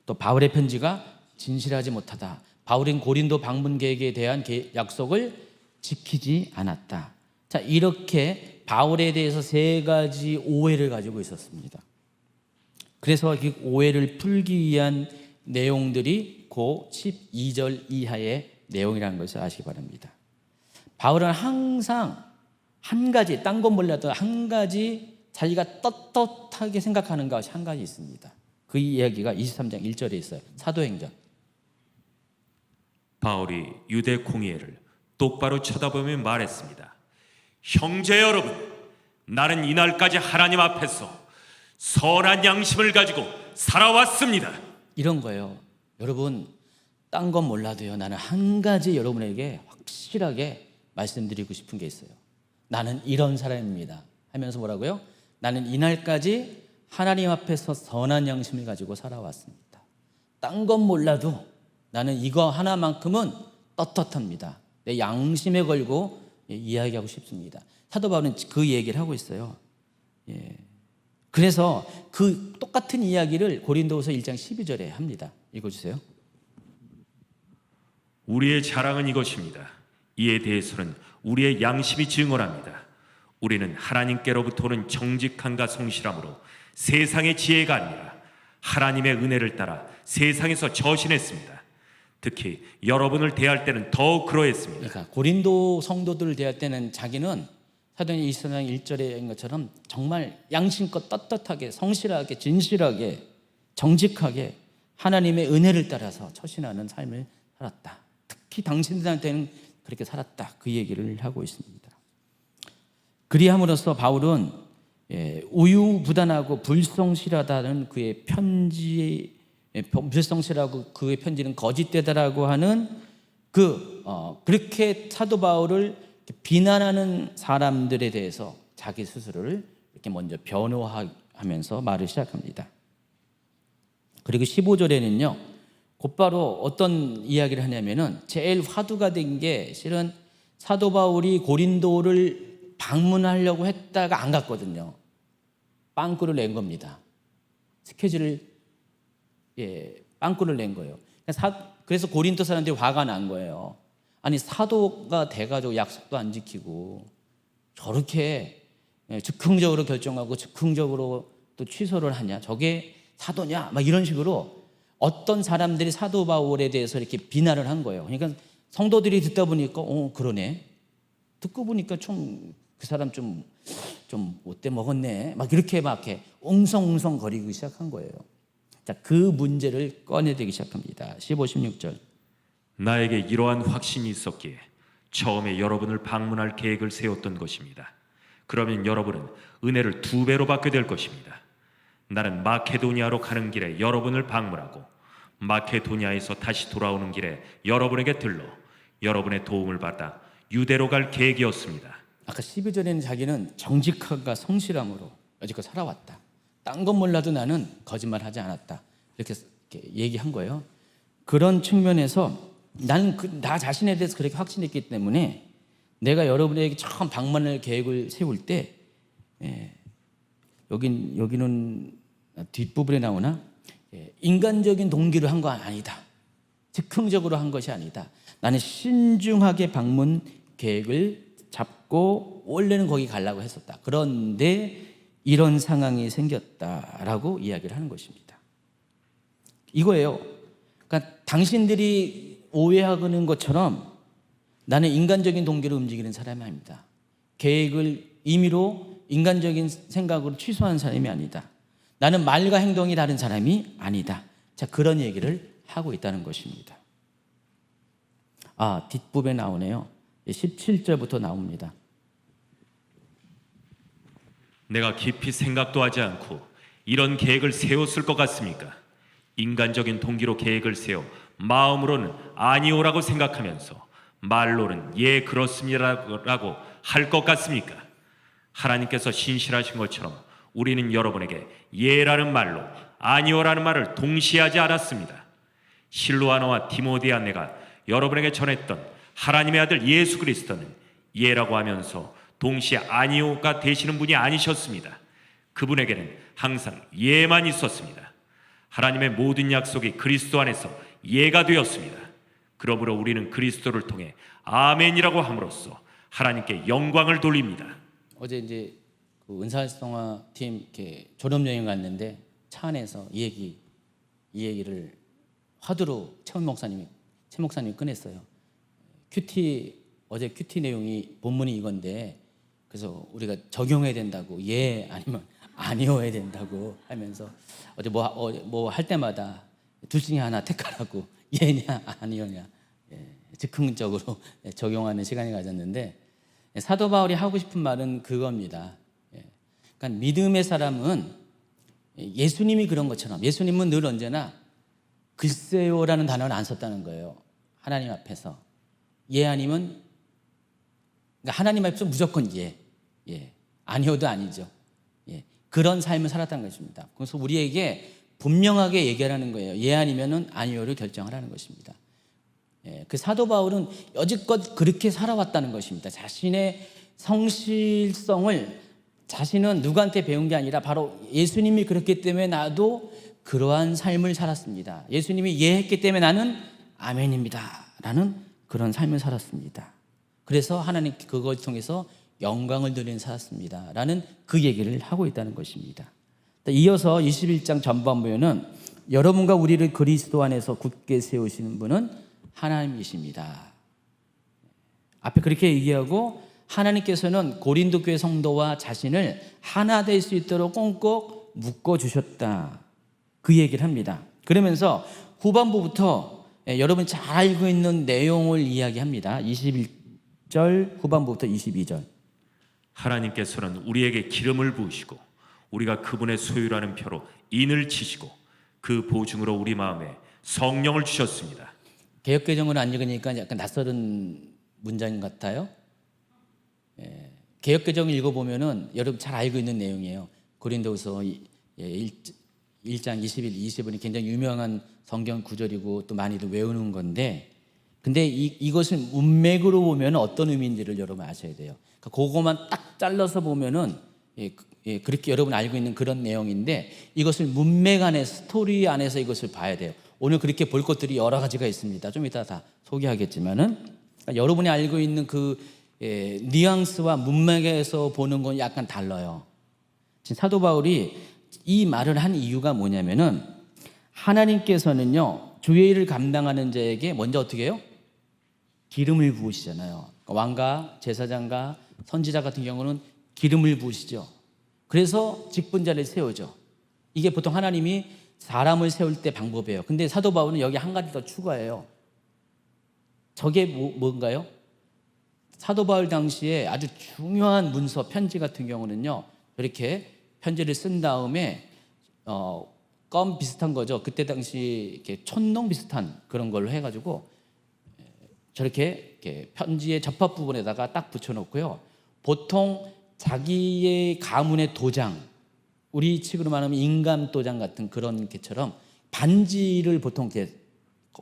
또 바울의 편지가 진실하지 못하다. 바울은 고린도 방문 계획에 대한 약속을 지키지 않았다. 자, 이렇게 바울에 대해서 세 가지 오해를 가지고 있었습니다. 그래서 그 오해를 풀기 위한 내용들이 고 12절 이하의 내용이라는 것을 아시기 바랍니다. 바울은 항상 한 가지, 딴 건 몰라도 한 가지 자기가 떳떳하게 생각하는 것이 한 가지 있습니다. 그 이야기가 23장 1절에 있어요. 사도행전.
바울이 유대 공의회를 똑바로 쳐다보며 말했습니다. 형제 여러분, 나는 이날까지 하나님 앞에서 선한 양심을 가지고 살아왔습니다.
이런 거예요. 여러분, 딴 건 몰라도요, 나는 한 가지 여러분에게 확실하게 말씀드리고 싶은 게 있어요. 나는 이런 사람입니다 하면서 뭐라고요? 나는 이날까지 하나님 앞에서 선한 양심을 가지고 살아왔습니다. 딴 건 몰라도 나는 이거 하나만큼은 떳떳합니다. 내 양심에 걸고 이야기하고 싶습니다. 사도 바울은 그 얘기를 하고 있어요. 그래서 그 똑같은 이야기를 고린도후서 1장 12절에 합니다. 읽어주세요.
우리의 자랑은 이것입니다. 이에 대해서는 우리의 양심이 증언합니다. 우리는 하나님께로부터 오는 정직함과 성실함으로 세상의 지혜가 아니라 하나님의 은혜를 따라 세상에서 저신했습니다. 특히 여러분을 대할 때는 더욱 그러했습니다.
그러니까 고린도 성도들을 대할 때는 자기는 사도행전 24장 1절인 것처럼 정말 양심껏 떳떳하게 성실하게 진실하게 정직하게 하나님의 은혜를 따라서 처신하는 삶을 살았다. 특히 당신들한테는 그렇게 살았다. 그 얘기를 하고 있습니다. 그리함으로써 바울은 우유부단하고 불성실하다는 그의 편지, 불성실하고 그의 편지는 거짓되다라고 하는 그렇게 사도 바울을 비난하는 사람들에 대해서 자기 스스로를 이렇게 먼저 변호하면서 말을 시작합니다. 그리고 15절에는요, 곧바로 어떤 이야기를 하냐면은 제일 화두가 된 게 실은 사도 바울이 고린도를 방문하려고 했다가 안 갔거든요. 빵꾸를 낸 겁니다. 스케줄을 빵꾸를 낸 거예요. 그래서 고린도 사람들이 화가 난 거예요. 아니 사도가 돼가지고 약속도 안 지키고 저렇게 즉흥적으로 결정하고 즉흥적으로 또 취소를 하냐, 저게 사도냐, 막 이런 식으로 어떤 사람들이 사도 바울에 대해서 이렇게 비난을 한 거예요. 그러니까 성도들이 듣다 보니까 그러네, 듣고 보니까 좀 그 사람 좀 못돼 먹었네, 막 이렇게 웅성웅성 거리기 시작한 거예요. 자, 그 문제를 꺼내대기 시작합니다. 15, 16절.
나에게 이러한 확신이 있었기에 처음에 여러분을 방문할 계획을 세웠던 것입니다. 그러면 여러분은 은혜를 2배로 받게 될 것입니다. 나는 마케도니아로 가는 길에 여러분을 방문하고 마케도니아에서 다시 돌아오는 길에 여러분에게 들러 여러분의 도움을 받아 유대로 갈 계획이었습니다.
아까 12절에는 자기는 정직함과 성실함으로 여지껏 살아왔다. 딴 건 몰라도 나는 거짓말하지 않았다. 이렇게 얘기한 거예요. 그런 측면에서 나는 나 자신에 대해서 그렇게 확신했기 때문에 내가 여러분에게 처음 방문할 계획을 세울 때 여기는 뒷부분에 나오나 인간적인 동기로 한 거 아니다. 즉흥적으로 한 것이 아니다. 나는 신중하게 방문 계획을 잡고 원래는 거기 가려고 했었다. 그런데 이런 상황이 생겼다라고 이야기를 하는 것입니다. 이거예요. 그러니까 당신들이 오해하는 것처럼 나는 인간적인 동기로 움직이는 사람이 아닙니다. 계획을 임의로 인간적인 생각으로 취소하는 사람이 아니다. 나는 말과 행동이 다른 사람이 아니다. 자, 그런 얘기를 하고 있다는 것입니다. 뒷부분에 나오네요. 17절부터 나옵니다.
내가 깊이 생각도 하지 않고 이런 계획을 세웠을 것 같습니까? 인간적인 동기로 계획을 세워 마음으로는 아니오라고 생각하면서 말로는 예 그렇습니다라고 할 것 같습니까? 하나님께서 신실하신 것처럼 우리는 여러분에게 예라는 말로 아니오라는 말을 동시에 하지 않았습니다. 실로아노와 디모데와 내가 여러분에게 전했던 하나님의 아들 예수 그리스도는 예라고 하면서 동시에 아니오가 되시는 분이 아니셨습니다. 그분에게는 항상 예만 있었습니다. 하나님의 모든 약속이 그리스도 안에서 예가 되었습니다. 그러므로 우리는 그리스도를 통해 아멘이라고 함으로써 하나님께 영광을 돌립니다.
어제 이제 그 은사활성화 팀 이렇게 졸업여행 갔는데 차 안에서 이 얘기를 화두로 최 목사님이 꺼냈어요. 어제 큐티 내용이 본문이 이건데 그래서 우리가 적용해야 된다고, 예 아니면 아니어야 된다고 하면서 어제 뭐 할 때마다 둘 중에 하나 택하라고, 예냐 아니어냐 즉흥적으로 적용하는 시간이 가졌는데, 사도 바울이 하고 싶은 말은 그겁니다. 그러니까 믿음의 사람은 예수님이 그런 것처럼, 예수님은 늘 언제나 글쎄요라는 단어는 안 썼다는 거예요. 하나님 앞에서. 예 아니면, 그러니까 하나님 앞에서 무조건 예. 예. 아니어도 아니죠. 예. 그런 삶을 살았다는 것입니다. 그래서 우리에게 분명하게 얘기하라는 거예요. 예 아니면은 아니요를 결정하라는 것입니다. 예. 그 사도 바울은 여지껏 그렇게 살아왔다는 것입니다. 자신의 성실성을 자신은 누구한테 배운 게 아니라 바로 예수님이 그렇기 때문에 나도 그러한 삶을 살았습니다. 예수님이 예 했기 때문에 나는 아멘입니다 라는 그런 삶을 살았습니다. 그래서 하나님 그걸 통해서 영광을 누리는 살았습니다 라는 그 얘기를 하고 있다는 것입니다. 이어서 21장 전반부에는 여러분과 우리를 그리스도 안에서 굳게 세우시는 분은 하나님이십니다. 앞에 그렇게 얘기하고 하나님께서는 고린도 교회 성도와 자신을 하나 될 수 있도록 꽁꼭 묶어주셨다. 그 얘기를 합니다. 그러면서 후반부부터 여러분이 잘 알고 있는 내용을 이야기합니다. 21절 후반부부터 22절.
하나님께서는 우리에게 기름을 부으시고 우리가 그분의 소유라는 표로 인을 치시고 그 보증으로 우리 마음에 성령을 주셨습니다.
개역개정을 안 읽으니까 약간 낯설은 문장 같아요. 개역개정을 읽어보면은 여러분 잘 알고 있는 내용이에요. 고린도후서 1장 21, 20은 굉장히 유명한 성경 구절이고 또 많이들 외우는 건데, 근데 이것을 문맥으로 보면 어떤 의미인지를 여러분 아셔야 돼요. 그러니까 그거만 딱 잘라서 보면은 그렇게 여러분 알고 있는 그런 내용인데, 이것을 문맥 안에서, 스토리 안에서 이것을 봐야 돼요. 오늘 그렇게 볼 것들이 여러 가지가 있습니다. 좀 이따 다 소개하겠지만은, 그러니까 여러분이 알고 있는 그 뉘앙스와 문맥에서 보는 건 약간 달라요. 지금 사도 바울이 이 말을 한 이유가 뭐냐면은, 하나님께서는요 주의 일을 감당하는 자에게 먼저 어떻게 해요? 기름을 부으시잖아요. 그러니까 왕과 제사장과 선지자 같은 경우는 기름을 부으시죠. 그래서 직분자를 세우죠. 이게 보통 하나님이 사람을 세울 때 방법이에요. 근데 사도 바울은 여기 한 가지 더 추가해요. 저게 뭔가요? 사도 바울 당시에 아주 중요한 문서, 편지 같은 경우는요, 이렇게 편지를 쓴 다음에 껌 비슷한 거죠. 그때 당시 이렇게 촌농 비슷한 그런 걸로 해가지고 저렇게 이렇게 편지의 접합 부분에다가 딱 붙여놓고요. 보통 자기의 가문의 도장, 우리 측으로 말하면 인감 도장 같은 그런 게처럼 반지를 보통 이렇게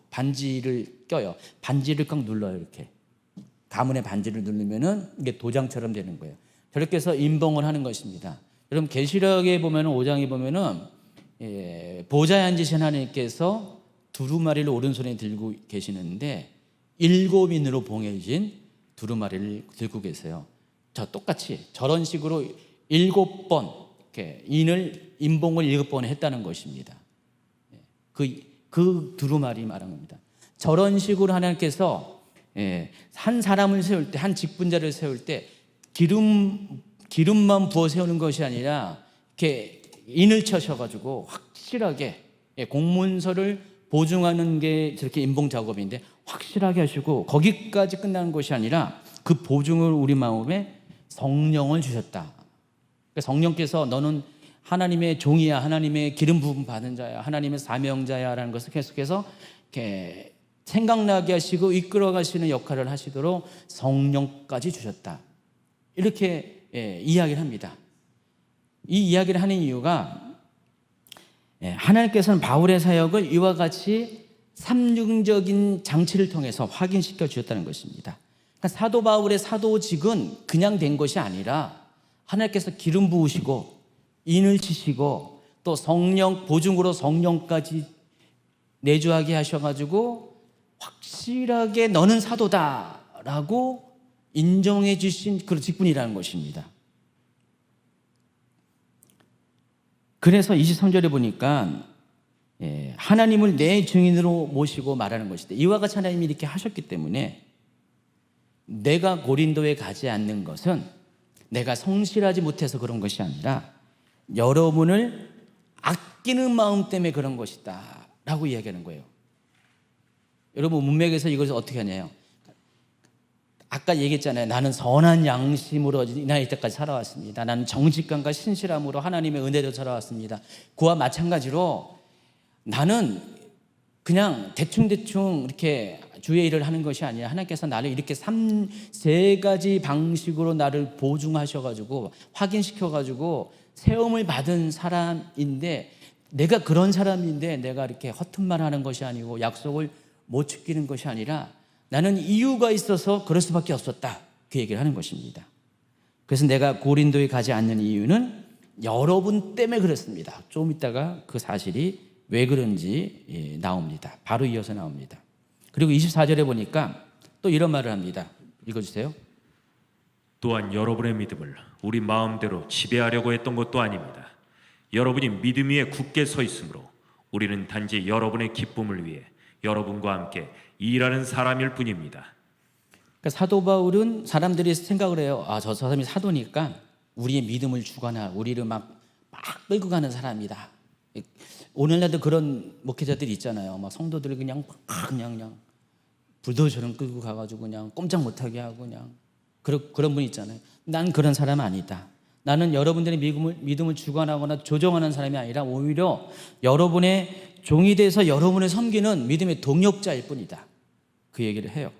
반지를 껴요. 반지를 꽉 눌러요. 이렇게 가문의 반지를 누르면은 이게 도장처럼 되는 거예요. 저렇게 해서 인봉을 하는 것입니다. 여러분 계시록에 보면은 5장에 보면은 보좌에 앉으신 하나님께서 두루마리를 오른손에 들고 계시는데 7인으로 봉해진 두루마리를 들고 계세요. 저 똑같이 저런 식으로 7번 이렇게 인봉을 7번 했다는 것입니다. 그 두루마리 말하는 겁니다. 저런 식으로 하나님께서 한 사람을 세울 때, 한 직분자를 세울 때 기름만 부어 세우는 것이 아니라 이렇게 인을 쳐셔가지고 확실하게 공문서를 보증하는 게 저렇게 인봉 작업인데 확실하게 하시고, 거기까지 끝나는 것이 아니라 그 보증을 우리 마음에 성령을 주셨다. 성령께서 너는 하나님의 종이야, 하나님의 기름 부음 받은 자야, 하나님의 사명자야라는 것을 계속해서 이렇게 생각나게 하시고 이끌어 가시는 역할을 하시도록 성령까지 주셨다. 이렇게 이야기를 합니다. 이 이야기를 하는 이유가 하나님께서는 바울의 사역을 이와 같이 삼중적인 장치를 통해서 확인시켜 주셨다는 것입니다. 그러니까 사도 바울의 사도직은 그냥 된 것이 아니라 하나님께서 기름 부으시고 인을 치시고 또 성령 보증으로 성령까지 내주하게 하셔가지고 확실하게 너는 사도다라고 인정해 주신 그런 직분이라는 것입니다. 그래서 23절에 보니까 하나님을 내 증인으로 모시고 말하는 것인데, 이와 같이 하나님이 이렇게 하셨기 때문에 내가 고린도에 가지 않는 것은 내가 성실하지 못해서 그런 것이 아니라 여러분을 아끼는 마음 때문에 그런 것이다 라고 이야기하는 거예요. 여러분 문맥에서 이것을 어떻게 하냐요? 아까 얘기했잖아요. 나는 선한 양심으로 이 나이 때까지 살아왔습니다. 나는 정직감과 신실함으로 하나님의 은혜로 살아왔습니다. 그와 마찬가지로 나는 그냥 대충대충 이렇게 주의 일을 하는 것이 아니라 하나님께서 나를 이렇게 세 가지 방식으로 나를 보증하셔가지고 확인시켜가지고 세움을 받은 사람인데, 내가 그런 사람인데 내가 이렇게 허튼 말 하는 것이 아니고 약속을 못 지키는 것이 아니라 나는 이유가 있어서 그럴 수밖에 없었다, 그 얘기를 하는 것입니다. 그래서 내가 고린도에 가지 않는 이유는 여러분 때문에 그렇습니다. 좀 이따가 그 사실이 왜 그런지 나옵니다. 바로 이어서 나옵니다. 그리고 24절에 보니까 또 이런 말을 합니다. 읽어주세요.
또한 여러분의 믿음을 우리 마음대로 지배하려고 했던 것도 아닙니다. 여러분이 믿음 위에 굳게 서 있으므로 우리는 단지 여러분의 기쁨을 위해 여러분과 함께 일하는 사람일 뿐입니다.
그러니까 사도 바울은 사람들이 생각을 해요. 저 사람이 사도니까 우리의 믿음을 주거나 우리를 막 끌고 가는 사람이다. 오늘날도 그런 목회자들이 있잖아요. 막 성도들을 그냥 불도저처럼 끌고 가가지고 그냥 꼼짝 못하게 하고 그냥 그런 분 있잖아요. 난 그런 사람 아니다. 나는 여러분들의 믿음을 주관하거나 조정하는 사람이 아니라 오히려 여러분의 종이 돼서 여러분을 섬기는 믿음의 동역자일 뿐이다, 그 얘기를 해요.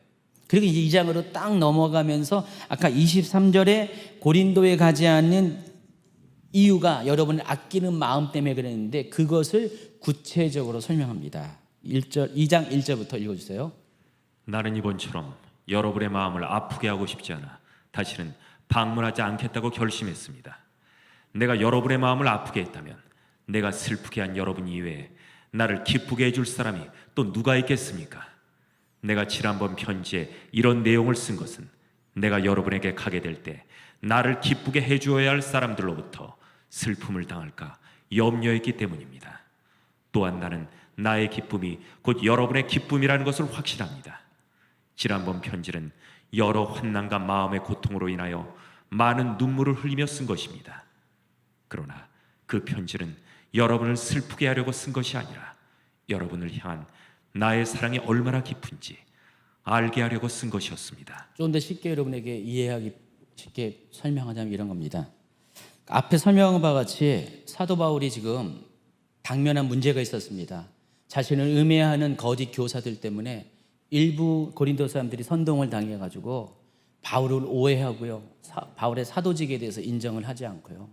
그리고 이제 2장으로 딱 넘어가면서 아까 23절에 고린도에 가지 않는 이유가 여러분을 아끼는 마음 때문에 그랬는데 그것을 구체적으로 설명합니다. 2장 1절부터 읽어주세요.
나는 이번처럼 여러분의 마음을 아프게 하고 싶지 않아 다시는 방문하지 않겠다고 결심했습니다. 내가 여러분의 마음을 아프게 했다면 내가 슬프게 한 여러분 이외에 나를 기쁘게 해줄 사람이 또 누가 있겠습니까? 내가 지난번 편지에 이런 내용을 쓴 것은 내가 여러분에게 가게 될 때 나를 기쁘게 해주어야 할 사람들로부터 슬픔을 당할까 염려했기 때문입니다. 또한 나는 나의 기쁨이 곧 여러분의 기쁨이라는 것을 확신합니다. 지난번 편지는 여러 환난과 마음의 고통으로 인하여 많은 눈물을 흘리며 쓴 것입니다. 그러나 그 편지는 여러분을 슬프게 하려고 쓴 것이 아니라 여러분을 향한 나의 사랑이 얼마나 깊은지 알게 하려고 쓴 것이었습니다.
좀 더 쉽게 여러분에게 이해하기 쉽게 설명하자면 이런 겁니다. 앞에 설명한 바와 같이 사도 바울이 지금 당면한 문제가 있었습니다. 자신을 음해하는 거짓 교사들 때문에 일부 고린도 사람들이 선동을 당해가지고 바울을 오해하고요, 바울의 사도직에 대해서 인정을 하지 않고요,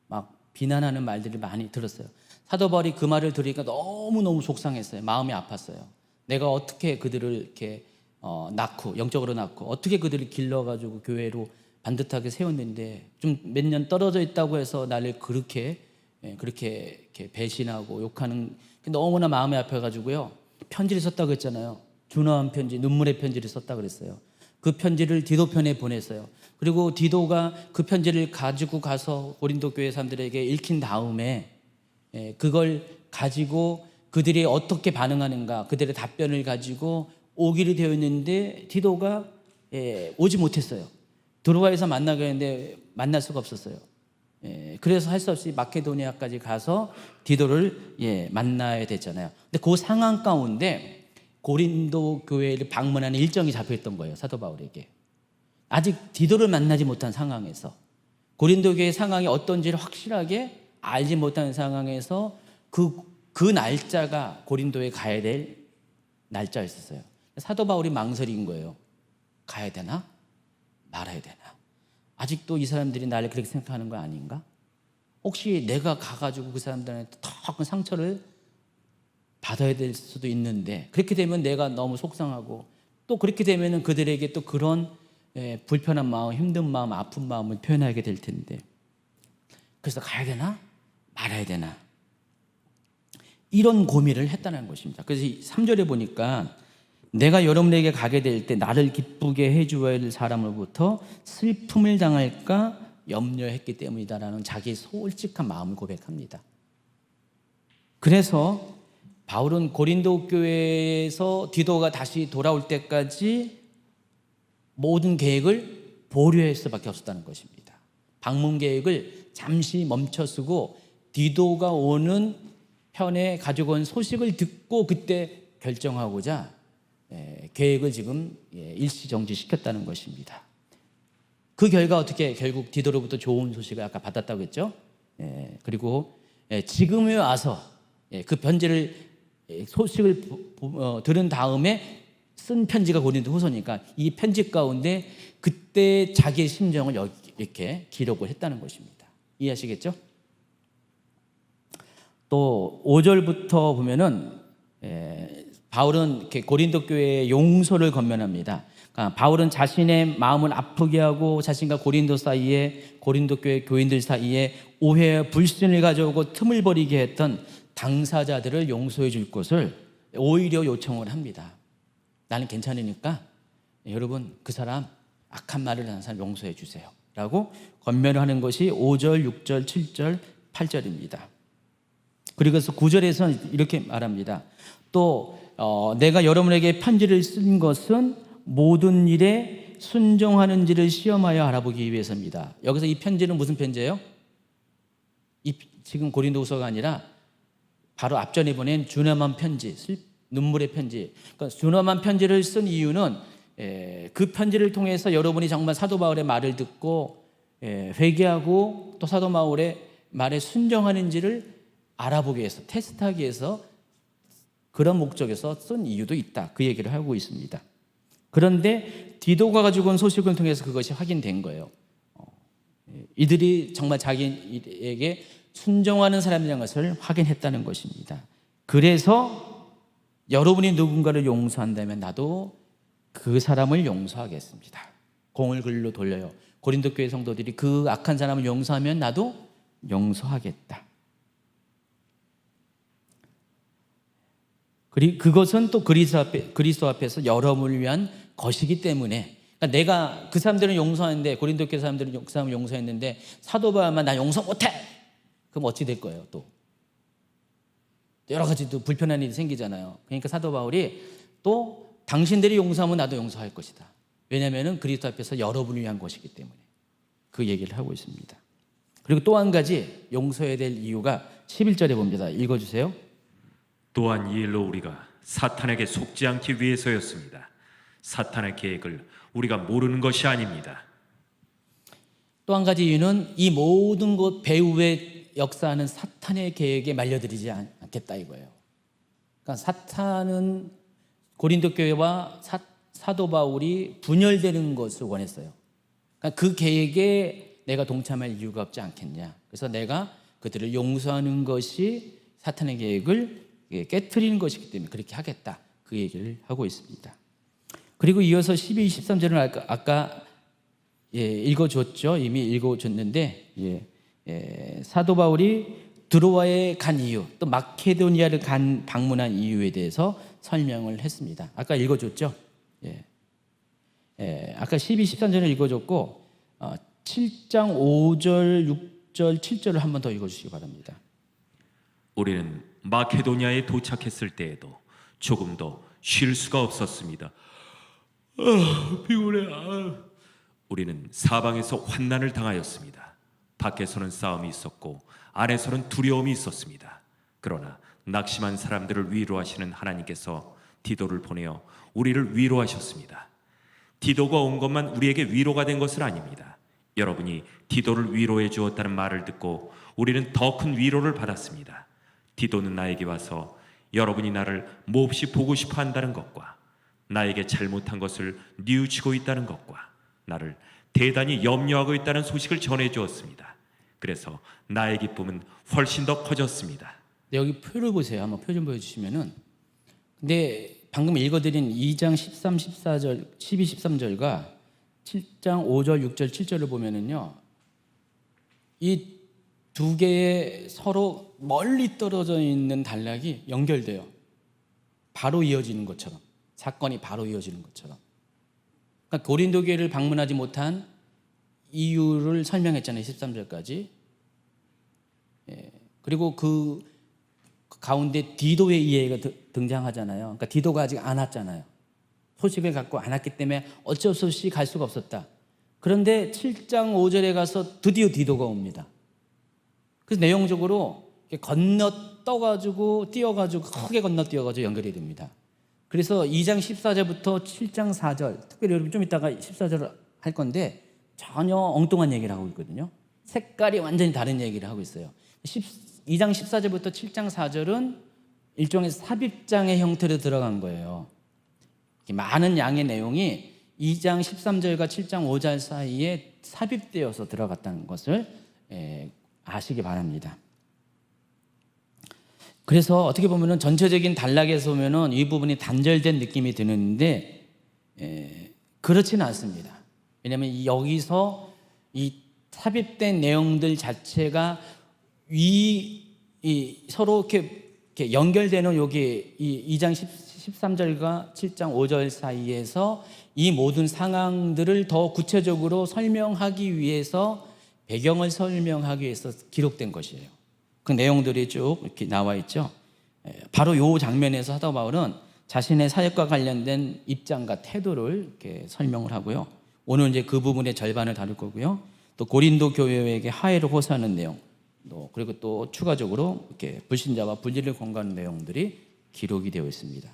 막 비난하는 말들을 많이 들었어요. 사도 바울이 그 말을 들으니까 너무너무 속상했어요. 마음이 아팠어요. 내가 어떻게 그들을 이렇게 낳고, 영적으로 낳고, 어떻게 그들을 길러가지고 교회로 반듯하게 세웠는데 좀 몇 년 떨어져 있다고 해서 나를 그렇게 이렇게 배신하고 욕하는 게 너무나 마음이 아파가지고요, 편지를 썼다고 했잖아요. 준화한 편지, 눈물의 편지를 썼다고 그랬어요. 그 편지를 디도편에 보냈어요. 그리고 디도가 그 편지를 가지고 가서 고린도 교회 사람들에게 읽힌 다음에 그걸 가지고 그들이 어떻게 반응하는가, 그들의 답변을 가지고 오기로 되어 있는데 디도가 오지 못했어요. 드로아에서 만나게 했는데 만날 수가 없었어요. 그래서 할 수 없이 마케도니아까지 가서 디도를 만나야 됐잖아요. 근데 그 상황 가운데 고린도 교회를 방문하는 일정이 잡혀있던 거예요, 사도 바울에게. 아직 디도를 만나지 못한 상황에서, 고린도 교회 상황이 어떤지를 확실하게 알지 못하는 상황에서 그 날짜가 고린도에 가야 될 날짜였었어요. 사도 바울이 망설인 거예요. 가야 되나? 말아야 되나? 아직도 이 사람들이 나를 그렇게 생각하는 거 아닌가? 혹시 내가 가가지고 그 사람들한테 더 큰 상처를 받아야 될 수도 있는데, 그렇게 되면 내가 너무 속상하고, 또 그렇게 되면 그들에게 또 그런 불편한 마음, 힘든 마음, 아픈 마음을 표현하게 될 텐데, 그래서 가야 되나? 말아야 되나? 이런 고민을 했다는 것입니다. 그래서 3절에 보니까 내가 여러분에게 가게 될 때 나를 기쁘게 해주어야 할 사람으로부터 슬픔을 당할까 염려했기 때문이다라는 자기의 솔직한 마음을 고백합니다. 그래서 바울은 고린도 교회에서 디도가 다시 돌아올 때까지 모든 계획을 보류할 수밖에 없었다는 것입니다. 방문 계획을 잠시 멈춰서고 디도가 오는 편에 가지고 온 소식을 듣고 그때 결정하고자 계획을 지금 일시정지시켰다는 것입니다. 그 결과 어떻게 결국 디도로부터 좋은 소식을 아까 받았다고 했죠. 그리고 지금에 와서 그 편지를 소식을 들은 다음에 쓴 편지가 고린도 후서니까 이 편지 가운데 그때 자기의 심정을 이렇게 기록을 했다는 것입니다. 이해하시겠죠? 또 5절부터 보면은 바울은 이렇게 고린도 교회의 용서를 권면합니다. 그러니까 바울은 자신의 마음을 아프게 하고 자신과 고린도 사이에 고린도 교회 교인들 사이에 오해와 불신을 가져오고 틈을 벌이게 했던 당사자들을 용서해 줄 것을 오히려 요청을 합니다. 나는 괜찮으니까 여러분 그 사람 악한 말을 하는 사람 용서해 주세요 라고 권면을 하는 것이 5절, 6절, 7절, 8절입니다. 그리고 9절에서 이렇게 말합니다. 또 내가 여러분에게 편지를 쓴 것은 모든 일에 순종하는지를 시험하여 알아보기 위해서입니다. 여기서 이 편지는 무슨 편지예요? 지금 고린도후서가 아니라 바로 앞전에 보낸 준엄한 편지, 눈물의 편지. 그러니까 준엄한 편지를 쓴 이유는 그 편지를 통해서 여러분이 정말 사도 바울의 말을 듣고 회개하고 또 사도 바울의 말에 순종하는지를 알아보기 위해서, 테스트하기 위해서 그런 목적에서 쓴 이유도 있다. 그 얘기를 하고 있습니다. 그런데 디도가 가지고 온 소식을 통해서 그것이 확인된 거예요. 이들이 정말 자기에게 순종하는 사람이라는 것을 확인했다는 것입니다. 그래서 여러분이 누군가를 용서한다면 나도 그 사람을 용서하겠습니다. 공을 그리로 돌려요. 고린도 교회 성도들이 그 악한 사람을 용서하면 나도 용서하겠다. 그것은 또 그리스도 앞에서 여러분을 위한 것이기 때문에, 그러니까 내가 그 사람들은 용서하는데, 고린도 교회 사람들은 그 사람을 용서했는데 사도 바울만 나 용서 못해. 그럼 어찌 될 거예요? 또 여러 가지 또 불편한 일이 생기잖아요. 그러니까 사도 바울이 또 당신들이 용서하면 나도 용서할 것이다. 왜냐하면 그리스도 앞에서 여러분을 위한 것이기 때문에 그 얘기를 하고 있습니다. 그리고 또 한 가지 용서해야 될 이유가 11절에 봅니다. 읽어주세요.
또한 이 일로 우리가 사탄에게 속지 않기 위해서였습니다. 사탄의 계획을 우리가 모르는 것이 아닙니다.
또 한 가지 이유는 이 모든 것 배후에 역사하는 사탄의 계획에 말려들이지 않겠다 이거예요. 그러니까 사탄은 고린도 교회와 사도 바울이 분열되는 것을 원했어요. 그러니까 그 계획에 내가 동참할 이유가 없지 않겠냐. 그래서 내가 그들을 용서하는 것이 사탄의 계획을 깨트리는 것이기 때문에 그렇게 하겠다. 그 얘기를 하고 있습니다. 그리고 이어서 12, 13절은 아까 읽어줬죠. 이미 읽어줬는데 사도 바울이 드로아에 간 이유, 또 마케도니아를 방문한 이유에 대해서 설명을 했습니다. 아까 읽어줬죠. 아까 12, 13절을 읽어줬고 7장 5절, 6절, 7절을 한 번 더 읽어주시기 바랍니다.
우리는 마케도니아에 도착했을 때에도 조금도 쉴 수가 없었습니다. 피곤해. 우리는 사방에서 환난을 당하였습니다. 밖에서는 싸움이 있었고 안에서는 두려움이 있었습니다. 그러나 낙심한 사람들을 위로하시는 하나님께서 디도를 보내어 우리를 위로하셨습니다. 디도가 온 것만 우리에게 위로가 된 것은 아닙니다. 여러분이 디도를 위로해 주었다는 말을 듣고 우리는 더 큰 위로를 받았습니다. 디도는 나에게 와서 여러분이 나를 몹시 보고 싶어 한다는 것과 나에게 잘못한 것을 뉘우치고 있다는 것과 나를 대단히 염려하고 있다는 소식을 전해 주었습니다. 그래서 나의 기쁨은 훨씬 더 커졌습니다.
여기 표를 보세요. 한번 표 좀 보여주시면은. 근데 방금 읽어드린 2장 13, 14절, 12, 13절과 7장 5절, 6절, 7절을 보면은요, 이 두 개의 서로 멀리 떨어져 있는 단락이 연결돼요. 바로 이어지는 것처럼, 사건이 바로 이어지는 것처럼. 그러니까 고린도 교회를 방문하지 못한 이유를 설명했잖아요. 13절까지. 그리고 그 가운데 디도의 이해가 등장하잖아요. 그러니까 디도가 아직 안 왔잖아요. 소식을 갖고 안 왔기 때문에 어쩔 수 없이 갈 수가 없었다. 그런데 7장 5절에 가서 드디어 디도가 옵니다. 그래서 내용적으로 건너떠가지고 뛰어가지고 크게 건너뛰어가지고 연결이 됩니다. 그래서 2장 14절부터 7장 4절, 특별히 여러분 좀 이따가 14절을 할 건데 전혀 엉뚱한 얘기를 하고 있거든요. 색깔이 완전히 다른 얘기를 하고 있어요. 2장 14절부터 7장 4절은 일종의 삽입장의 형태로 들어간 거예요. 많은 양의 내용이 2장 13절과 7장 5절 사이에 삽입되어서 들어갔다는 것을 아시기 바랍니다. 그래서 어떻게 보면 전체적인 단락에서 보면 이 부분이 단절된 느낌이 드는데 그렇지는 않습니다. 왜냐하면 여기서 이 삽입된 내용들 자체가 서로 이렇게 연결되는 여기 이 2장 13절과 7장 5절 사이에서 이 모든 상황들을 더 구체적으로 설명하기 위해서, 배경을 설명하기 위해서 기록된 것이에요. 그 내용들이 쭉 이렇게 나와 있죠. 바로 이 장면에서 사도 바울은 자신의 사역과 관련된 입장과 태도를 이렇게 설명을 하고요. 오늘 이제 그 부분의 절반을 다룰 거고요. 또 고린도 교회에게 하해를 호소하는 내용, 그리고 또 추가적으로 이렇게 불신자와 분리를 권고하는 내용들이 기록이 되어 있습니다.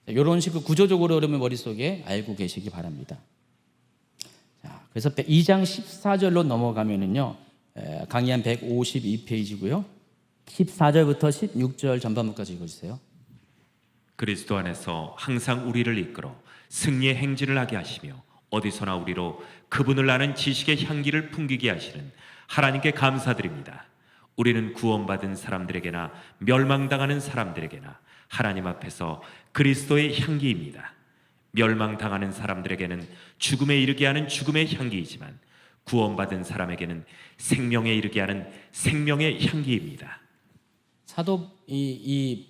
이런 식으로 구조적으로 여러분 머릿속에 알고 계시기 바랍니다. 자, 그래서 2장 14절로 넘어가면은요, 강의 한 152페이지고요. 14절부터 16절 전반부까지 읽어주세요.
그리스도 안에서 항상 우리를 이끌어 승리의 행진을 하게 하시며 어디서나 우리로 그분을 아는 지식의 향기를 풍기게 하시는 하나님께 감사드립니다. 우리는 구원받은 사람들에게나 멸망당하는 사람들에게나 하나님 앞에서 그리스도의 향기입니다. 멸망당하는 사람들에게는 죽음에 이르게 하는 죽음의 향기이지만 구원받은 사람에게는 생명에 이르게 하는 생명의 향기입니다.
사도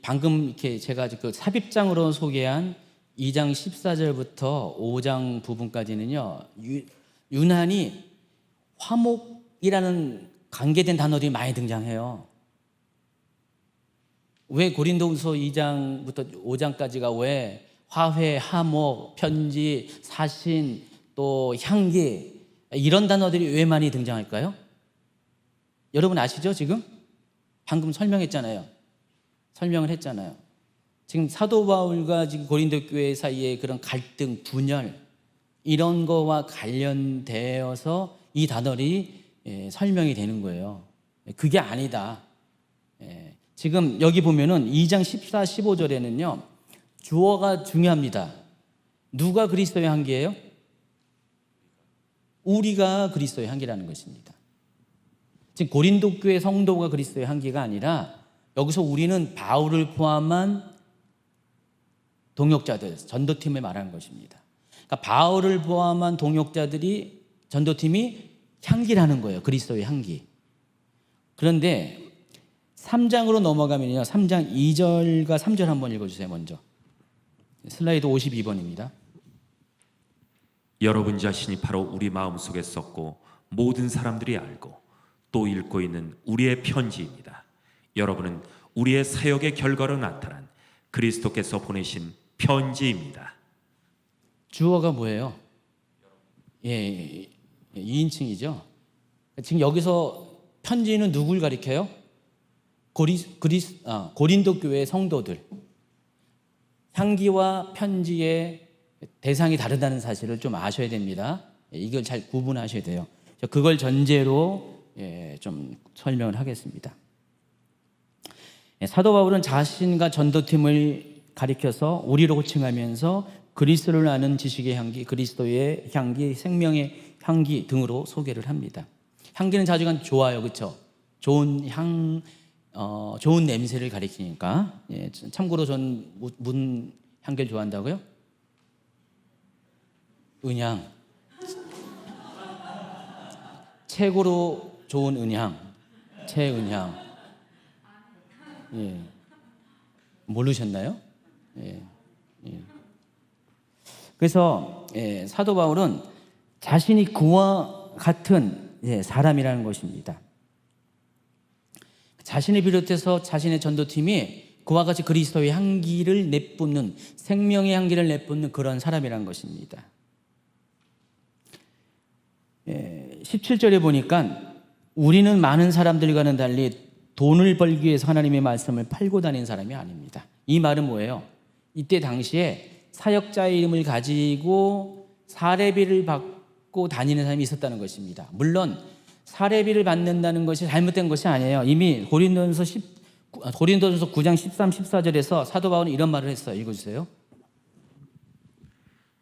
방금 이렇게 제가 그 삽입장으로 소개한 2장 14절부터 5장 부분까지는요, 유난히 화목이라는 관계된 단어들이 많이 등장해요. 왜 고린도후서 2장부터 5장까지가 왜 화해, 화목, 편지, 사신, 또 향기, 이런 단어들이 왜 많이 등장할까요? 여러분 아시죠? 지금 방금 설명을 했잖아요. 지금 사도 바울과 지금 고린도 교회 사이의 그런 갈등, 분열, 이런 거와 관련되어서 이 단어들이 설명이 되는 거예요. 그게 아니다. 지금 여기 보면은 2장 14, 15절에는요, 주어가 중요합니다. 누가 그리스도의 향기예요? 우리가 그리스도의 향기라는 것입니다. 지금 고린도 교회 성도가 그리스도의 향기가 아니라 여기서 우리는 바울을 포함한 동역자들, 전도팀을 말하는 것입니다. 그러니까 바울을 포함한 동역자들이, 전도팀이 향기라는 거예요. 그리스도의 향기. 그런데 3장으로 넘어가면요, 3장 2절과 3절 한번 읽어주세요. 먼저 슬라이드 52번입니다.
여러분 자신이 바로 우리 마음속에 썼고 모든 사람들이 알고 또 읽고 있는 우리의 편지입니다. 여러분은 우리의 사역의 결과로 나타난 그리스도께서 보내신 편지입니다.
주어가 뭐예요? 2인칭이죠. 지금 여기서 편지는 누굴 가리켜요? 고린도 교회 성도들. 향기와 편지의 대상이 다르다는 사실을 좀 아셔야 됩니다. 이걸 잘 구분하셔야 돼요. 그걸 전제로 좀 설명을 하겠습니다. 사도 바울은 자신과 전도팀을 가리켜서 우리로 호칭하면서 그리스도를 아는 지식의 향기, 그리스도의 향기, 생명의 향기 등으로 소개를 합니다. 향기는 자주간 좋아요, 그렇죠? 좋은 좋은 냄새를 가리키니까. 참고로 전 무슨 향기를 좋아한다고요? 은향. 최고로 좋은 은향, 최은향. 모르셨나요? 그래서 사도 바울은 자신이 그와 같은 사람이라는 것입니다. 자신을 비롯해서 자신의 전도팀이 그와 같이 그리스도의 향기를 내뿜는, 생명의 향기를 내뿜는 그런 사람이라는 것입니다. 17절에 보니까 우리는 많은 사람들과는 달리 돈을 벌기 위해서 하나님의 말씀을 팔고 다니는 사람이 아닙니다. 이 말은 뭐예요? 이때 당시에 사역자의 이름을 가지고 사례비를 받고 다니는 사람이 있었다는 것입니다. 물론 사례비를 받는다는 것이 잘못된 것이 아니에요. 이미 고린도전서 고린도전서 9장 13, 14절에서 사도 바울은 이런 말을 했어요. 읽어주세요.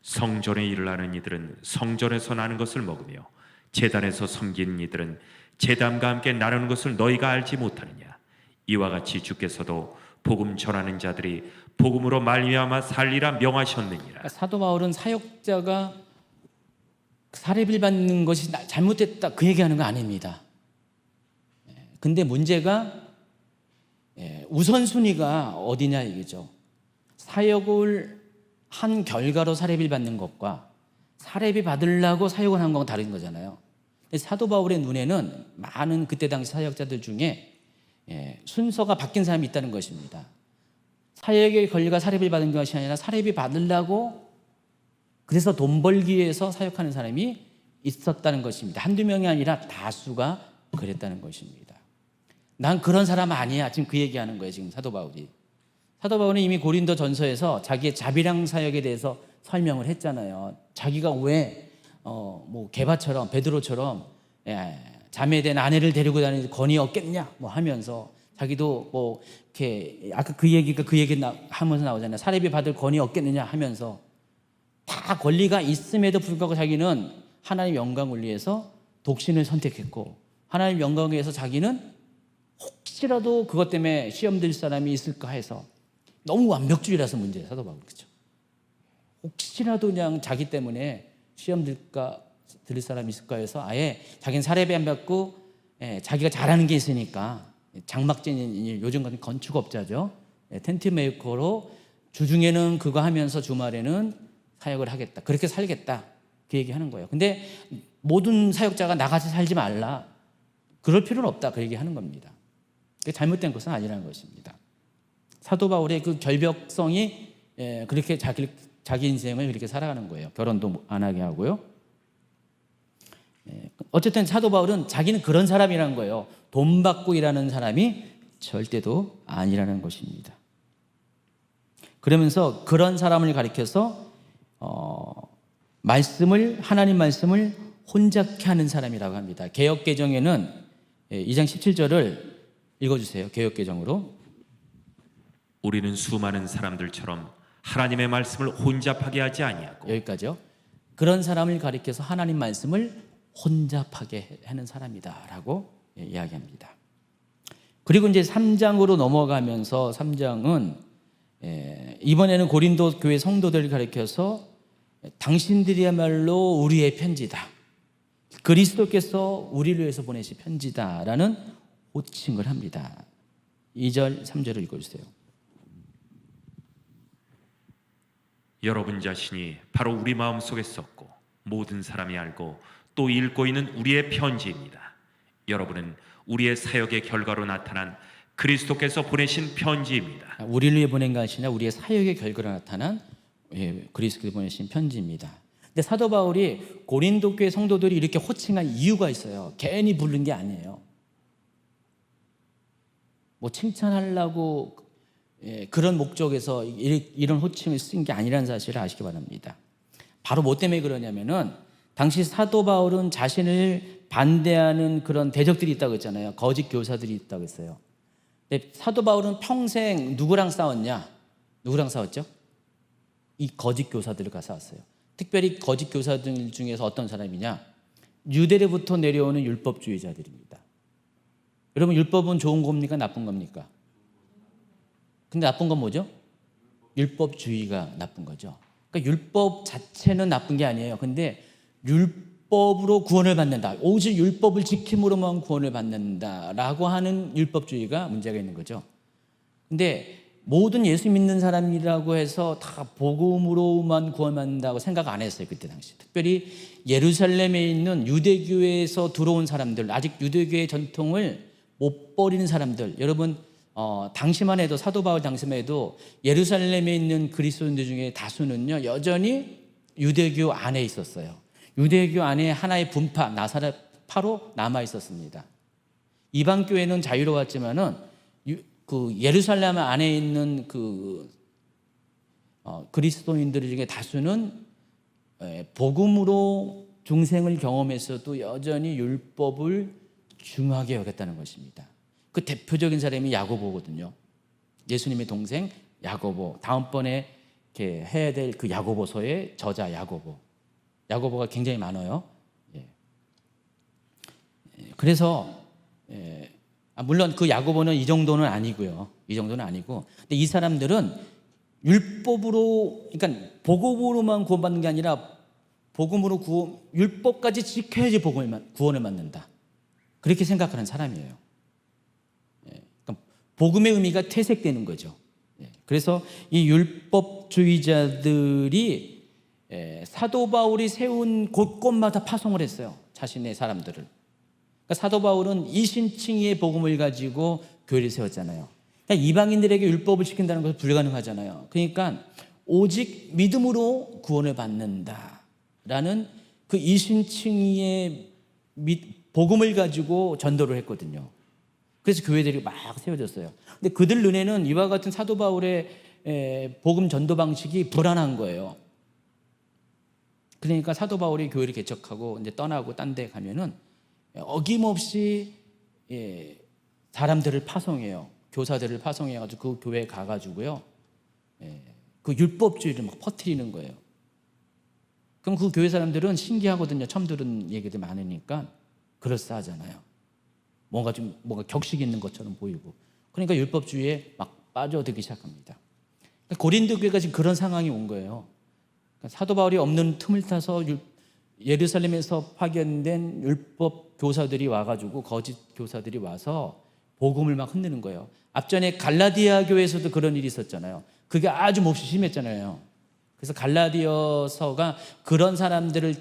성전에 일을 하는 이들은 성전에서 나는 것을 먹으며 제단에서 섬기는 이들은 제단과 함께 나누는 것을 너희가 알지 못하느냐. 이와 같이 주께서도 복음 전하는 자들이 복음으로 말미암아 살리라 명하셨느니라.
그러니까 사도 바울은 사역자가 사례비를 받는 것이 잘못됐다 그 얘기하는 거 아닙니다. 근데 문제가 우선순위가 어디냐 이거죠. 사역을 한 결과로 사례비를 받는 것과 사례비 받으려고 사역을 한 건 다른 거잖아요. 사도 바울의 눈에는 많은 그때 당시 사역자들 중에 순서가 바뀐 사람이 있다는 것입니다. 사역의 권리가 사례비를 받은 것이 아니라 사례비 받으려고 그래서 돈 벌기 위해서 사역하는 사람이 있었다는 것입니다. 한두 명이 아니라 다수가 그랬다는 것입니다. 난 그런 사람 아니야. 지금 그 얘기하는 거예요. 지금 사도 바울이. 사도 바울은 이미 고린도 전서에서 자기의 자비랑 사역에 대해서 설명을 했잖아요. 자기가 왜 뭐 게바처럼 베드로처럼 자매된 아내를 데리고 다니는 권위 없겠냐 뭐 하면서 자기도 뭐 이렇게 아까 그 얘기 하면서 나오잖아요. 사례비 받을 권위 없겠느냐 하면서 다 권리가 있음에도 불구하고 자기는 하나님 영광을 위해서 독신을 선택했고 하나님 영광을 위해서 자기는 혹시라도 그것 때문에 시험 들 사람이 있을까 해서 너무 완벽주의라서 문제예요. 사도 바울 그렇죠. 혹시라도 그냥 자기 때문에 시험 들 사람이 있을까 해서 아예 자기는 사례비 안 받고 자기가 잘하는 게 있으니까 장막제인 요즘 같은 건축업자죠. 텐트 메이커로 주중에는 그거 하면서 주말에는 사역을 하겠다. 그렇게 살겠다. 그 얘기하는 거예요. 근데 모든 사역자가 나가서 살지 말라. 그럴 필요는 없다. 그 얘기하는 겁니다. 그게 잘못된 것은 아니라는 것입니다. 사도 바울의 그 결벽성이 그렇게 자기 인생을 그렇게 살아가는 거예요. 결혼도 안 하게 하고요. 어쨌든 사도 바울은 자기는 그런 사람이라는 거예요. 돈 받고 일하는 사람이 절대도 아니라는 것입니다. 그러면서 그런 사람을 가리켜서 하나님 말씀을 혼잡케 하는 사람이라고 합니다. 개역개정에는 2장 17절을 읽어주세요. 개역개정으로.
우리는 수많은 사람들처럼 하나님의 말씀을 혼잡하게 하지 아니하고.
여기까지요. 그런 사람을 가리켜서 하나님 말씀을 혼잡하게 하는 사람이다라고 이야기합니다. 그리고 이제 3장으로 넘어가면서 3장은 이번에는 고린도 교회 성도들을 가리켜서 당신들이야말로 우리의 편지다. 그리스도께서 우리를 위해서 보내신 편지다라는 호칭을 합니다. 2절, 3절을 읽어주세요.
여러분 자신이 바로 우리 마음속에 썼고 모든 사람이 알고 또 읽고 있는 우리의 편지입니다. 여러분은 우리의 사역의 결과로 나타난 그리스도께서 보내신 편지입니다.
우리를 위해 보낸 것이 아니라 우리의 사역의 결과로 나타난 그리스도께서 보내신 편지입니다. 근데 사도 바울이 고린도 교회 성도들이 이렇게 호칭한 이유가 있어요. 괜히 부른 게 아니에요. 뭐 칭찬하려고 그런 목적에서 이런 호칭을 쓴 게 아니라는 사실을 아시기 바랍니다. 바로 뭐 때문에 그러냐면은 당시 사도 바울은 자신을 반대하는 그런 대적들이 있다고 했잖아요. 거짓 교사들이 있다고 했어요. 근데 사도 바울은 평생 누구랑 싸웠냐? 누구랑 싸웠죠? 이 거짓 교사들과 싸웠어요. 특별히 거짓 교사들 중에서 어떤 사람이냐? 유대로부터 내려오는 율법주의자들입니다. 여러분 율법은 좋은 겁니까? 나쁜 겁니까? 근데 나쁜 건 뭐죠? 율법주의가 나쁜 거죠. 그러니까 율법 자체는 나쁜 게 아니에요. 근데 율법으로 구원을 받는다. 오직 율법을 지킴으로만 구원을 받는다라고 하는 율법주의가 문제가 있는 거죠. 근데 모든 예수 믿는 사람이라고 해서 다 복음으로만 구원받는다고 생각 안 했어요. 그때 당시. 특별히 예루살렘에 있는 유대교회에서 들어온 사람들, 아직 유대교회 전통을 못 버리는 사람들. 여러분 당시만 해도 사도 바울 당시만 해도 예루살렘에 있는 그리스도인들 중에 다수는요 여전히 유대교 안에 있었어요. 유대교 안에 하나의 분파 나사렛파로 남아 있었습니다. 이방 교회는 자유로웠지만은 그 예루살렘 안에 있는 그리스도인들 중에 다수는 복음으로 중생을 경험했어도 여전히 율법을 중하게 여겼다는 것입니다. 그 대표적인 사람이 야고보거든요. 예수님의 동생 야고보. 다음번에 이렇게 해야 될 그 야고보서의 저자 야고보. 야고보가 굉장히 많아요. 그래서 물론 그 야고보는 이 정도는 아니고요. 이 정도는 아니고. 근데 이 사람들은 율법으로, 그러니까 복음으로만 구원받는 게 아니라 복음으로 율법까지 지켜야지 구원을 받는다. 그렇게 생각하는 사람이에요. 그러니까 복음의 의미가 퇴색되는 거죠. 그래서 이 율법주의자들이 사도 바울이 세운 곳곳마다 파송을 했어요. 자신의 사람들을. 그러니까 사도 바울은 이신칭의의 복음을 가지고 교회를 세웠잖아요. 그러니까 이방인들에게 율법을 지킨다는 것은 불가능하잖아요. 그러니까 오직 믿음으로 구원을 받는다라는 그 이신칭의의 복음을 가지고 전도를 했거든요. 그래서 교회들이 막 세워졌어요. 근데 그들 눈에는 이와 같은 사도 바울의 복음 전도 방식이 불안한 거예요. 그러니까 사도 바울이 교회를 개척하고 이제 떠나고 딴 데 가면은 어김없이 사람들을 파송해요. 교사들을 파송해가지고 그 교회에 가가지고요. 그 율법주의를 막 퍼뜨리는 거예요. 그럼 그 교회 사람들은 신기하거든요. 처음 들은 얘기들 많으니까 그럴싸하잖아요. 뭔가 격식 있는 것처럼 보이고. 그러니까 율법주의에 막 빠져들기 시작합니다. 고린도 교회가 지금 그런 상황이 온 거예요. 그러니까 사도 바울이 없는 틈을 타서 예루살렘에서 파견된 율법 교사들이 와가지고 거짓 교사들이 와서 복음을 막 흔드는 거예요. 앞전에 갈라디아 교회에서도 그런 일이 있었잖아요. 그게 아주 몹시 심했잖아요. 그래서 갈라디아서가 그런 사람들을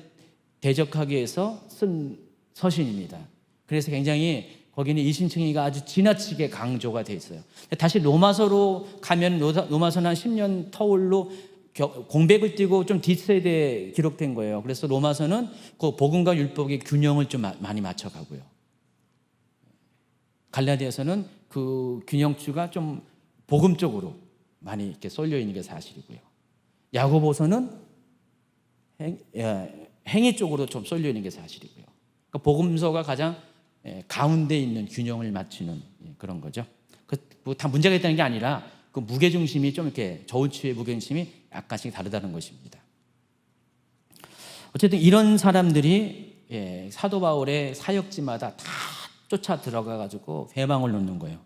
대적하기 위해서 쓴 서신입니다. 그래서 굉장히 거기는 이신칭의가 아주 지나치게 강조가 돼 있어요. 다시 로마서로 가면 로마서는 한 10년 터울로 공백을 띄고 좀 뒷세대에 기록된 거예요. 그래서 로마서는 그 복음과 율법의 균형을 좀 많이 맞춰가고요. 갈라디아서는 그 균형추가 좀 복음 쪽으로 많이 이렇게 쏠려 있는 게 사실이고요. 야고보서는 행위 쪽으로 좀 쏠려 있는 게 사실이고요. 그러니까 복음서가 가장 가운데 있는 균형을 맞추는 그런 거죠. 다 문제가 있다는 게 아니라 그 무게중심이 좀 이렇게 저울추의 무게중심이 약간씩 다르다는 것입니다. 어쨌든 이런 사람들이 사도 바울의 사역지마다 다 쫓아 들어가 가지고 회방을 놓는 거예요.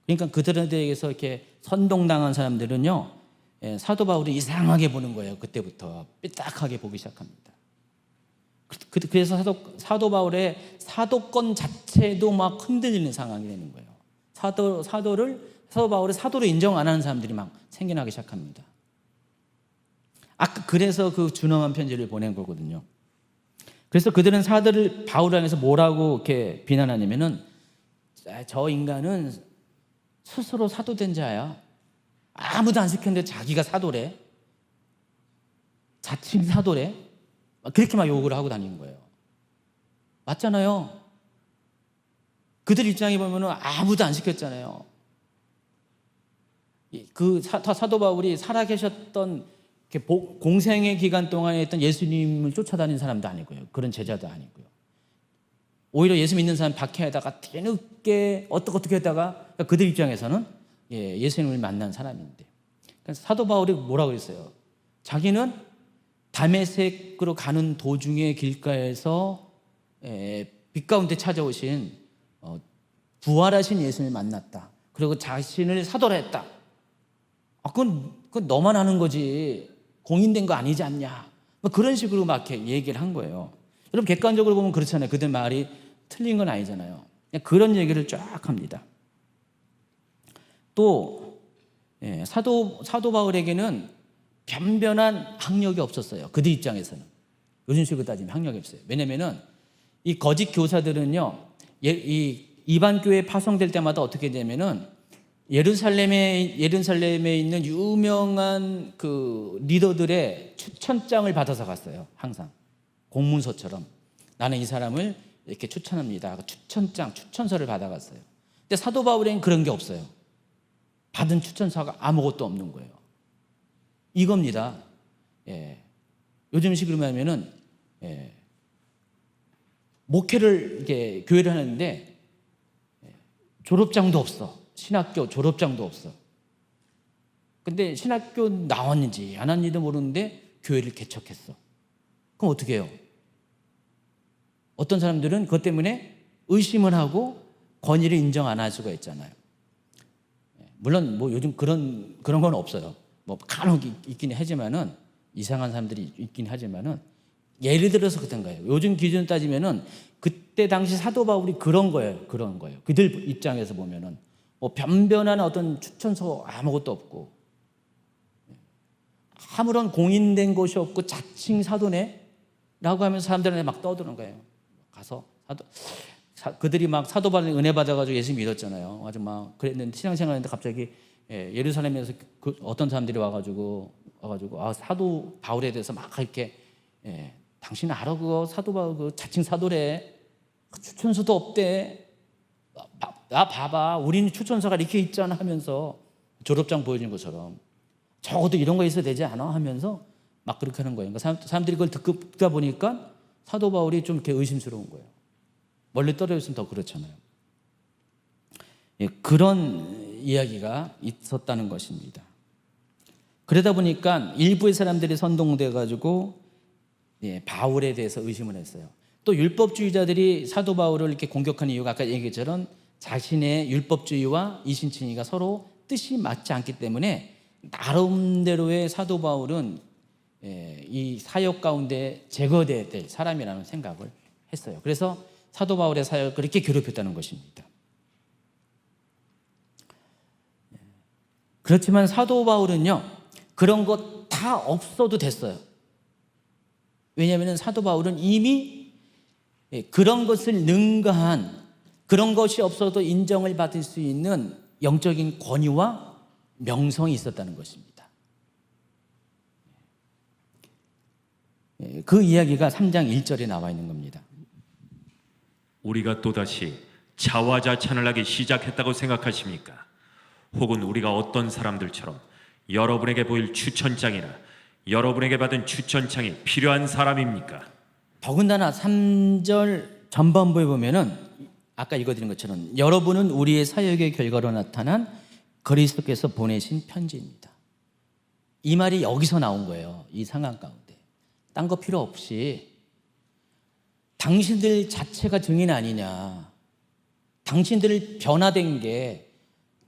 그러니까 그들에 대해서 이렇게 선동당한 사람들은요, 사도 바울이 이상하게 보는 거예요. 그때부터 삐딱하게 보기 시작합니다. 그래서 사도 바울의 사도권 자체도 막 흔들리는 상황이 되는 거예요. 사도 바울의 사도로 인정 안 하는 사람들이 막 생겨나기 시작합니다. 아까 그래서 그 준엄한 편지를 보낸 거거든요. 그래서 그들은 사도를 바울을 향해서 뭐라고 이렇게 비난하냐면은, 저 인간은 스스로 사도된 자야. 아무도 안 시켰는데 자기가 사도래. 자칭 사도래. 그렇게 막 욕을 하고 다니는 거예요. 맞잖아요. 그들 입장에 보면은 아무도 안 시켰잖아요. 그 사도 바울이 살아계셨던 공생의 기간 동안에 있던 예수님을 쫓아다니는 사람도 아니고요. 그런 제자도 아니고요. 오히려 예수 믿는 사람 박해하다가 뒤늦게 어떻게 하다가 그들 입장에서는 예수님을 만난 사람인데, 사도 바울이 뭐라고 그랬어요? 자기는 다메섹으로 가는 도중에 길가에서 빛 가운데 찾아오신 부활하신 예수님을 만났다. 그리고 자신을 사도라 했다. 그건 너만 아는 거지. 공인된 거 아니지 않냐. 그런 식으로 막 이렇게 얘기를 한 거예요. 여러분 객관적으로 보면 그렇잖아요. 그들 말이 틀린 건 아니잖아요. 그냥 그런 얘기를 쫙 합니다. 또 사도 바울에게는 변변한 학력이 없었어요. 그들 입장에서는. 요즘식으로 따지면 학력이 없어요. 왜냐면은 이 거짓 교사들은요, 이 이반 교회에 파송될 때마다 어떻게 되면은 예루살렘에 있는 유명한 그 리더들의 추천장을 받아서 갔어요. 항상 공문서처럼 나는 이 사람을 이렇게 추천합니다. 추천장, 추천서를 받아갔어요. 근데 사도 바울에는 그런 게 없어요. 받은 추천서가 아무것도 없는 거예요. 이겁니다. 요즘식으로 말하면은 목회를 이렇게 교회를 하는데 졸업장도 없어. 신학교 졸업장도 없어. 근데 신학교 나왔는지 안 왔는지도 모르는데 교회를 개척했어. 그럼 어떻게 해요? 어떤 사람들은 그것 때문에 의심을 하고 권위를 인정 안 할 수가 있잖아요. 물론 뭐 요즘 그런 건 없어요. 뭐 간혹 있긴 하지만은, 이상한 사람들이 있긴 하지만은, 예를 들어서 그런 거예요. 요즘 기준 따지면은 그때 당시 사도 바울이 그런 거예요. 그들 입장에서 보면은 뭐 변변한 어떤 추천서 아무것도 없고, 아무런 공인된 것이 없고 자칭 사도네라고 하면서 사람들한테 막 떠드는 거예요. 가서 그들이 막 사도 바울의 은혜 받아가지고 예수 믿었잖아요. 아주 막 그랬는데, 신앙생활했는데 갑자기 예루살렘에서 어떤 사람들이 와가지고 사도 바울에 대해서 막 이렇게, 당신 알아 그거 사도 바울 그 자칭 사도래, 추천서도 없대, 나 봐봐 우리는 추천서가 이렇게 있잖아 하면서 졸업장 보여주는 것처럼 적어도 이런 거 있어야 되지 않아 하면서 막 그렇게 하는 거예요. 그러니까 사람들이 그걸 듣다 보니까 사도 바울이 좀 이렇게 의심스러운 거예요. 멀리 떨어져 있으면 더 그렇잖아요. 그런 이야기가 있었다는 것입니다. 그러다 보니까 일부의 사람들이 선동돼 가지고 바울에 대해서 의심을 했어요. 또 율법주의자들이 사도 바울을 이렇게 공격하는 이유가 아까 얘기처럼 자신의 율법주의와 이신칭의가 서로 뜻이 맞지 않기 때문에 나름대로의 사도 바울은 이 사역 가운데 제거돼야 될 사람이라는 생각을 했어요. 그래서 사도 바울의 사역을 그렇게 괴롭혔다는 것입니다. 그렇지만 사도 바울은요, 그런 것 다 없어도 됐어요. 왜냐하면 사도 바울은 이미 그런 것을 능가한, 그런 것이 없어도 인정을 받을 수 있는 영적인 권위와 명성이 있었다는 것입니다. 그 이야기가 3장 1절에 나와 있는 겁니다.
우리가 또다시 자화자찬을 하기 시작했다고 생각하십니까? 혹은 우리가 어떤 사람들처럼 여러분에게 보일 추천장이나 여러분에게 받은 추천장이 필요한 사람입니까?
더군다나 3절 전반부에 보면은 아까 읽어드린 것처럼 여러분은 우리의 사역의 결과로 나타난 그리스도께서 보내신 편지입니다. 이 말이 여기서 나온 거예요. 이 상황 가운데 딴 거 필요 없이 당신들 자체가 증인 아니냐, 당신들 변화된 게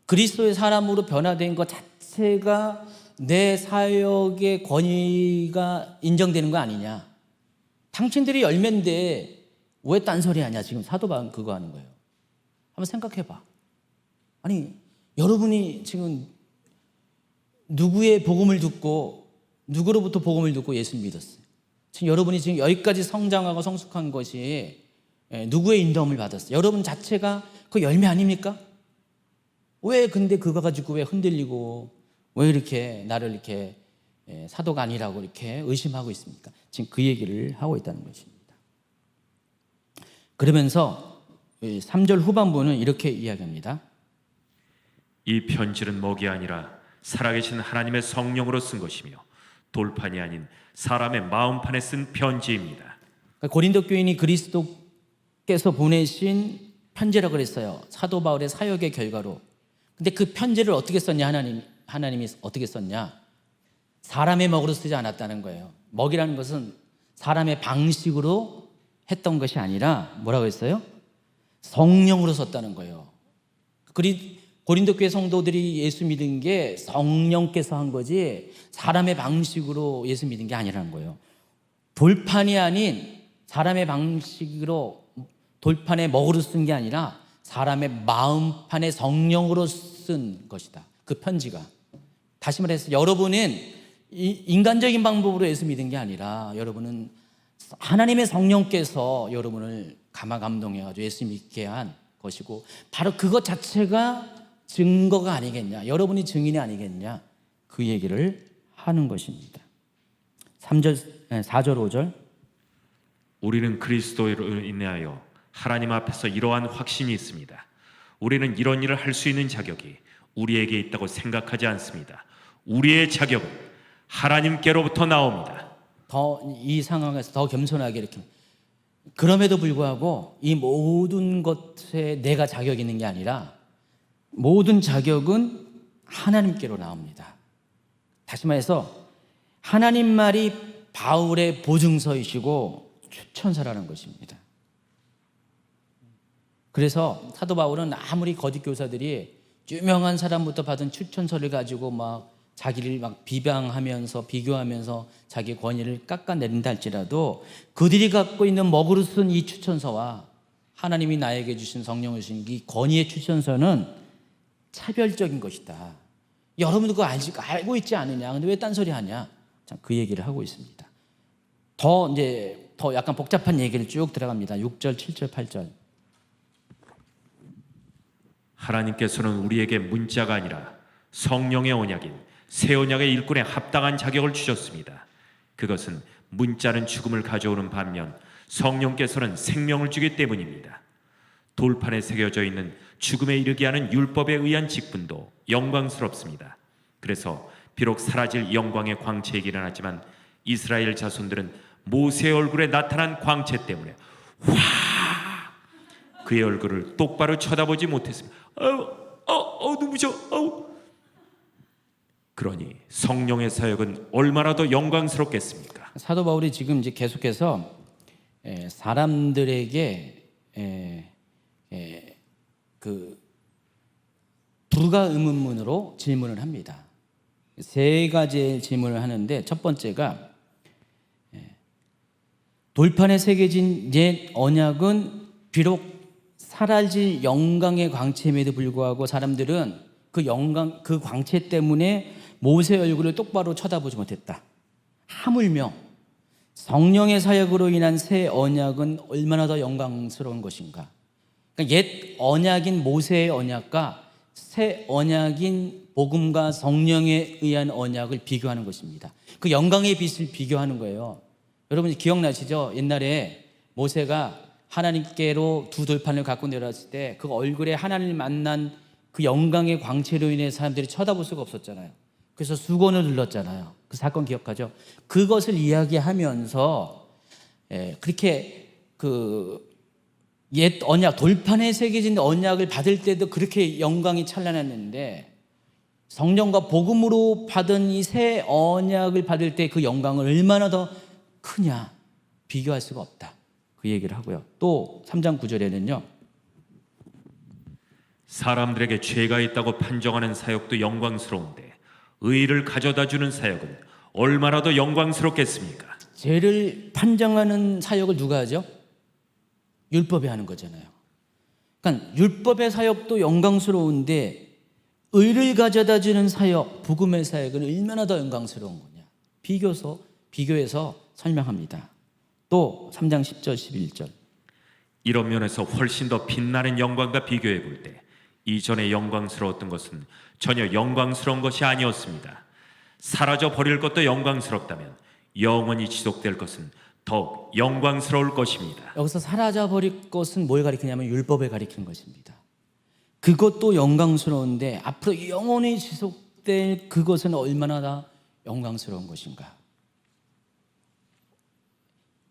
그리스도의 사람으로 변화된 것 자체가 내 사역의 권위가 인정되는 거 아니냐, 당신들이 열매인데 왜 딴소리 하냐. 지금 사도 바울은 그거 하는 거예요. 한번 생각해봐. 아니 여러분이 지금 누구의 복음을 듣고, 누구로부터 복음을 듣고 예수 믿었어요? 지금 여러분이 지금 여기까지 성장하고 성숙한 것이 누구의 인도함을 받았어요? 여러분 자체가 그 열매 아닙니까? 왜 근데 그거 가지고 왜 흔들리고 왜 이렇게 나를 이렇게 사도가 아니라고 이렇게 의심하고 있습니까? 지금 그 얘기를 하고 있다는 것입니다. 그러면서 3절 후반부는 이렇게 이야기합니다.
이 편지는 먹이 아니라 살아계신 하나님의 성령으로 쓴 것이며 돌판이 아닌 사람의 마음판에 쓴 편지입니다.
그러니까 고린도 교인이 그리스도께서 보내신 편지라고 그랬어요. 사도 바울의 사역의 결과로. 근데 그 편지를 어떻게 썼냐, 하나님이 어떻게 썼냐? 사람의 먹으로 쓰지 않았다는 거예요. 먹이라는 것은 사람의 방식으로 했던 것이 아니라 뭐라고 했어요? 성령으로 썼다는 거예요. 고린도 교회 성도들이 예수 믿은 게 성령께서 한 거지 사람의 방식으로 예수 믿은 게 아니라는 거예요. 돌판이 아닌 사람의 방식으로 돌판에 먹으로 쓴 게 아니라 사람의 마음판에 성령으로 쓴 것이다. 그 편지가. 다시 말해서 여러분은 인간적인 방법으로 예수 믿은 게 아니라 여러분은 하나님의 성령께서 여러분을 감동해가지고 예수 믿게 한 것이고, 바로 그것 자체가 증거가 아니겠냐, 여러분이 증인이 아니겠냐, 그 얘기를 하는 것입니다. 4절 5절.
우리는 그리스도로 인하여 하나님 앞에서 이러한 확신이 있습니다. 우리는 이런 일을 할 수 있는 자격이 우리에게 있다고 생각하지 않습니다. 우리의 자격은 하나님께로부터 나옵니다.
이 상황에서 더 겸손하게 이렇게, 그럼에도 불구하고 이 모든 것에 내가 자격이 있는 게 아니라 모든 자격은 하나님께로 나옵니다. 다시 말해서 하나님 말이 바울의 보증서이시고 추천서라는 것입니다. 그래서 사도 바울은 아무리 거짓 교사들이 유명한 사람부터 받은 추천서를 가지고 막 자기를 막 비방하면서 비교하면서 자기 권위를 깎아내린다 할지라도 그들이 갖고 있는 먹으로 쓴 이 추천서와 하나님이 나에게 주신 성령을 주신 이 권위의 추천서는 차별적인 것이다. 여러분도 그거 알고 있지 않느냐? 근데 왜 딴소리 하냐? 참, 그 얘기를 하고 있습니다. 더 약간 복잡한 얘기를 쭉 들어갑니다. 6절, 7절, 8절.
하나님께서는 우리에게 문자가 아니라 성령의 언약인 새 언약의 일꾼에 합당한 자격을 주셨습니다. 그것은 문자는 죽음을 가져오는 반면 성령께서는 생명을 주기 때문입니다. 돌판에 새겨져 있는 죽음에 이르게 하는 율법에 의한 직분도 영광스럽습니다. 그래서 비록 사라질 영광의 광채이기는 하지만 이스라엘 자손들은 모세의 얼굴에 나타난 광채 때문에 그의 얼굴을 똑바로 쳐다보지 못했습니다. 눈부셔. 그러니 성령의 사역은 얼마나 더 영광스럽겠습니까?
사도 바울이 지금 이제 계속해서 사람들에게 그 불가의문문으로 질문을 합니다. 세 가지의 질문을 하는데 첫 번째가 돌판에 새겨진 옛 언약은 비록 사라질 영광의 광채임에도 불구하고 사람들은 그 영광, 그 광채 때문에 모세의 얼굴을 똑바로 쳐다보지 못했다. 하물며 성령의 사역으로 인한 새 언약은 얼마나 더 영광스러운 것인가. 그러니까 옛 언약인 모세의 언약과 새 언약인 복음과 성령에 의한 언약을 비교하는 것입니다. 그 영광의 빛을 비교하는 거예요. 여러분 기억나시죠? 옛날에 모세가 하나님께로 두 돌판을 갖고 내려왔을 때 그 얼굴에 하나님을 만난 그 영광의 광채로 인해 사람들이 쳐다볼 수가 없었잖아요. 그래서 수건을 눌렀잖아요. 그 사건 기억하죠? 그것을 이야기하면서 그렇게 그 옛 언약, 돌판에 새겨진 언약을 받을 때도 그렇게 영광이 찬란했는데 성령과 복음으로 받은 이 새 언약을 받을 때 그 영광은 얼마나 더 크냐 비교할 수가 없다. 그 얘기를 하고요. 또 3장 9절에는요.
사람들에게 죄가 있다고 판정하는 사역도 영광스러운데 의를 가져다 주는 사역은 얼마나 더 영광스럽겠습니까?
죄를 판정하는 사역을 누가 하죠? 율법이 하는 거잖아요. 그러니까 율법의 사역도 영광스러운데 의를 가져다 주는 사역, 복음의 사역은 얼마나 더 영광스러운 거냐. 비교해서 설명합니다. 또 3장 10절, 11절.
이런 면에서 훨씬 더 빛나는 영광과 비교해 볼 때 이전에 영광스러웠던 것은 전혀 영광스러운 것이 아니었습니다. 사라져 버릴 것도 영광스럽다면 영원히 지속될 것은 더욱 영광스러울 것입니다.
여기서 사라져 버릴 것은 뭘 가리키냐면 율법을 가리키는 것입니다. 그것도 영광스러운데 앞으로 영원히 지속될 그것은 얼마나 더 영광스러운 것인가.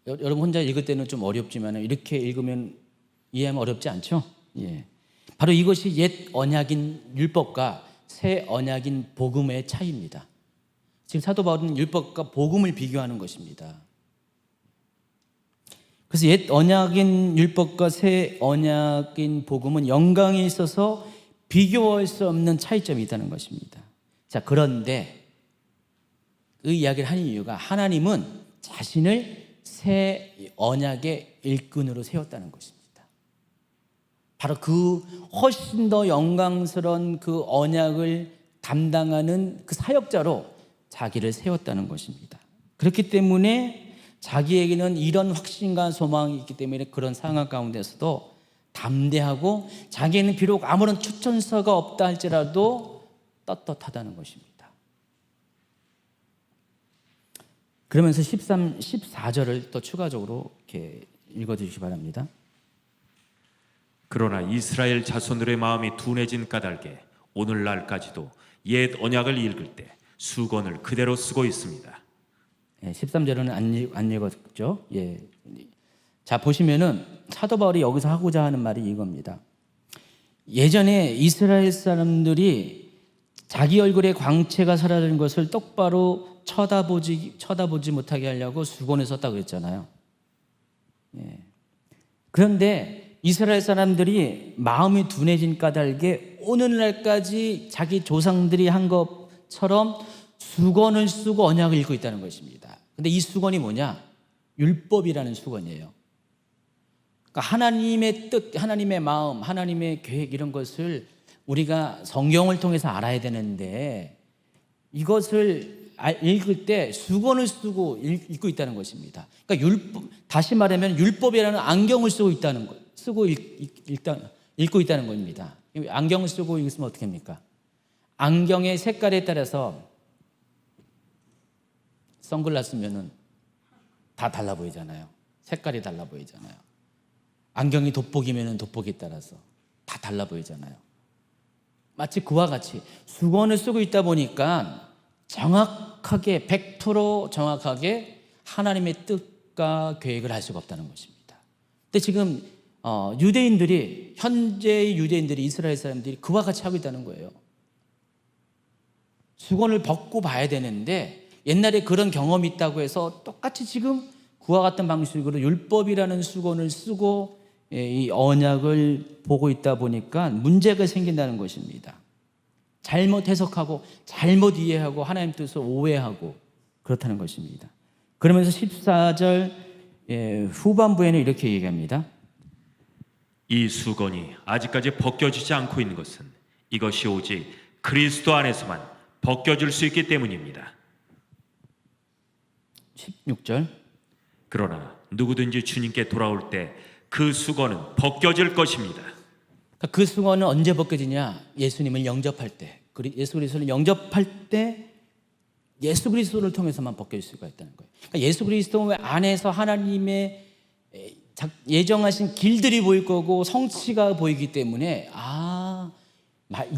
여러분 혼자 읽을 때는 좀 어렵지만 이렇게 읽으면 이해하면 어렵지 않죠? 예. 바로 이것이 옛 언약인 율법과 새 언약인 복음의 차이입니다. 지금 사도 바울은 율법과 복음을 비교하는 것입니다. 그래서 옛 언약인 율법과 새 언약인 복음은 영광에 있어서 비교할 수 없는 차이점이 있다는 것입니다. 자, 그런데 그 이야기를 하는 이유가 하나님은 자신을 새 언약의 일꾼으로 세웠다는 것입니다. 바로 그 훨씬 더 영광스러운 그 언약을 담당하는 그 사역자로 자기를 세웠다는 것입니다. 그렇기 때문에 자기에게는 이런 확신과 소망이 있기 때문에 그런 상황 가운데서도 담대하고 자기에는 비록 아무런 추천서가 없다 할지라도 떳떳하다는 것입니다. 그러면서 13, 14절을 또 추가적으로 이렇게 읽어주시기 바랍니다.
그러나 이스라엘 자손들의 마음이 둔해진 까닭에 오늘날까지도 옛 언약을 읽을 때 수건을 그대로 쓰고 있습니다.
13절은 안 읽었죠? 예. 자, 보시면은 사도 바울이 여기서 하고자 하는 말이 이겁니다. 예전에 이스라엘 사람들이 자기 얼굴에 광채가 사라진 것을 똑바로 쳐다보지 못하게 하려고 수건을 썼다고 그랬잖아요. 그런데 이스라엘 사람들이 마음이 둔해진 까닭에 오늘날까지 자기 조상들이 한 것처럼 수건을 쓰고 언약을 읽고 있다는 것입니다. 근데 이 수건이 뭐냐? 율법이라는 수건이에요. 그러니까 하나님의 뜻, 하나님의 마음, 하나님의 계획 이런 것을 우리가 성경을 통해서 알아야 되는데 이것을 읽을 때 수건을 쓰고 읽고 있다는 것입니다. 그러니까 다시 말하면 율법이라는 안경을 쓰고 있다는 것, 읽고 있다는 겁니다. 안경을 쓰고 읽으면 어떻게 합니까? 안경의 색깔에 따라서 선글라스면은 다 달라 보이잖아요. 색깔이 달라 보이잖아요. 안경이 돋보기면은 돋보기에 따라서 다 달라 보이잖아요. 마치 그와 같이 수건을 쓰고 있다 보니까 정확하게 100% 정확하게 하나님의 뜻과 계획을 알 수가 없다는 것입니다. 근데 지금 유대인들이 현재의 유대인들이 이스라엘 사람들이 그와 같이 하고 있다는 거예요. 수건을 벗고 봐야 되는데 옛날에 그런 경험이 있다고 해서 똑같이 지금 그와 같은 방식으로 율법이라는 수건을 쓰고 이 언약을 보고 있다 보니까 문제가 생긴다는 것입니다. 잘못 해석하고 잘못 이해하고 하나님 뜻을 오해하고 그렇다는 것입니다. 그러면서 14절 후반부에는 이렇게 얘기합니다.
이 수건이 아직까지 벗겨지지 않고 있는 것은 이것이 오직 그리스도 안에서만 벗겨질 수 있기 때문입니다.
16절
그러나 누구든지 주님께 돌아올 때 그 수건은 벗겨질 것입니다.
그 수건은 언제 벗겨지냐? 예수님을 영접할 때, 예수 그리스도를 영접할 때 예수 그리스도를 통해서만 벗겨질 수가 있다는 거예요. 그러니까 예수 그리스도 안에서 하나님의 예정하신 길들이 보일 거고 성취가 보이기 때문에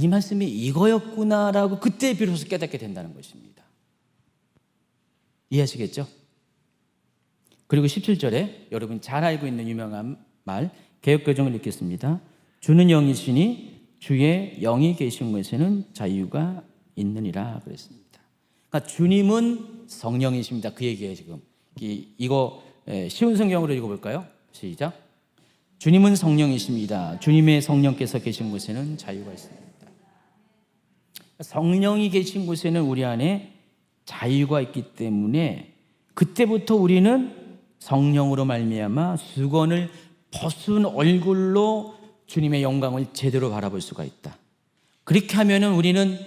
이 말씀이 이거였구나라고 그때 비로소 깨닫게 된다는 것입니다. 이해하시겠죠? 그리고 17절에 여러분 잘 알고 있는 유명한 말 개역개정을 읽겠습니다. 주는 영이시니 주의 영이 계신 곳에는 자유가 있느니라 그랬습니다. 그러니까 주님은 성령이십니다. 그 얘기예요. 지금 이거 쉬운 성경으로 읽어볼까요? 시작. 주님은 성령이십니다. 주님의 성령께서 계신 곳에는 자유가 있습니다. 성령이 계신 곳에는 우리 안에 자유가 있기 때문에 그때부터 우리는 성령으로 말미암아 수건을 벗은 얼굴로 주님의 영광을 제대로 바라볼 수가 있다. 그렇게 하면은 우리는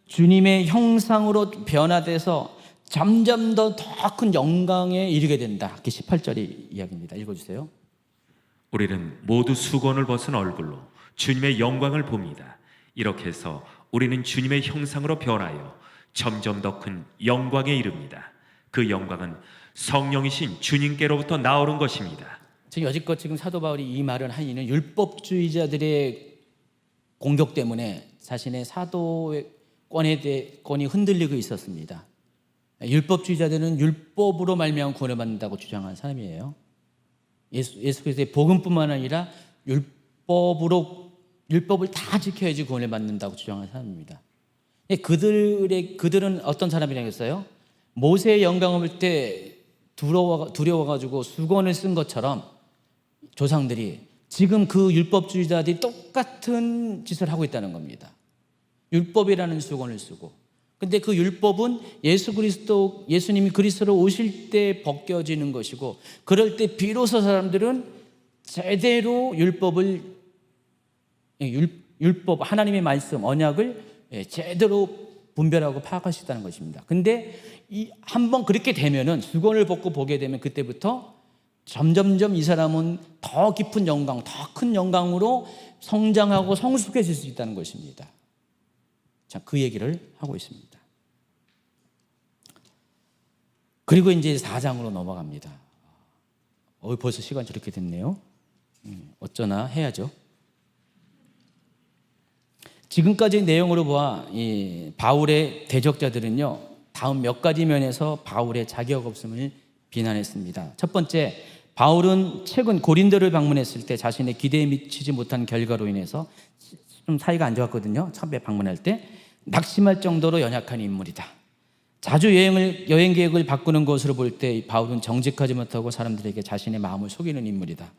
주님의 형상으로 변화돼서 점점 더 큰 영광에 이르게 된다. 이게 18절의 이야기입니다. 읽어주세요.
우리는 모두 수건을 벗은 얼굴로 주님의 영광을 봅니다. 이렇게 해서 우리는 주님의 형상으로 변하여 점점 더 큰 영광에 이릅니다. 그 영광은 성령이신 주님께로부터 나오는 것입니다.
지금 여지껏 사도 바울이 이 말을 한 이유는 율법주의자들의 공격 때문에 자신의 사도권이 흔들리고 있었습니다. 율법주의자들은 율법으로 말미암아 구원을 받는다고 주장하는 사람이에요. 예수 그리스도의 복음뿐만 아니라 율법을 다 지켜야지 구원을 받는다고 주장하는 사람입니다. 그들은 어떤 사람이라고 했어요? 모세의 영광을 볼 때 두려워가지고 수건을 쓴 것처럼 조상들이 지금 그 율법주의자들이 똑같은 짓을 하고 있다는 겁니다. 율법이라는 수건을 쓰고. 근데 그 율법은 예수님이 그리스도로 오실 때 벗겨지는 것이고, 그럴 때 비로소 사람들은 제대로 율법, 하나님의 말씀, 언약을 제대로 분별하고 파악할 수 있다는 것입니다. 근데 한번 그렇게 되면은 수건을 벗고 보게 되면 그때부터 점점점 이 사람은 더 깊은 영광, 더 큰 영광으로 성장하고 성숙해질 수 있다는 것입니다. 자, 그 얘기를 하고 있습니다. 그리고 이제 4장으로 넘어갑니다. 벌써 시간 저렇게 됐네요. 어쩌나 해야죠. 지금까지 내용으로 보아 이 바울의 대적자들은요, 다음 몇 가지 면에서 바울의 자격 없음을 비난했습니다. 첫 번째, 바울은 최근 고린도를 방문했을 때 자신의 기대에 미치지 못한 결과로 인해서 좀 사이가 안 좋았거든요. 처음에 방문할 때. 낙심할 정도로 연약한 인물이다. 자주 여행 계획을 바꾸는 것으로 볼 때 바울은 정직하지 못하고 사람들에게 자신의 마음을 속이는 인물이다.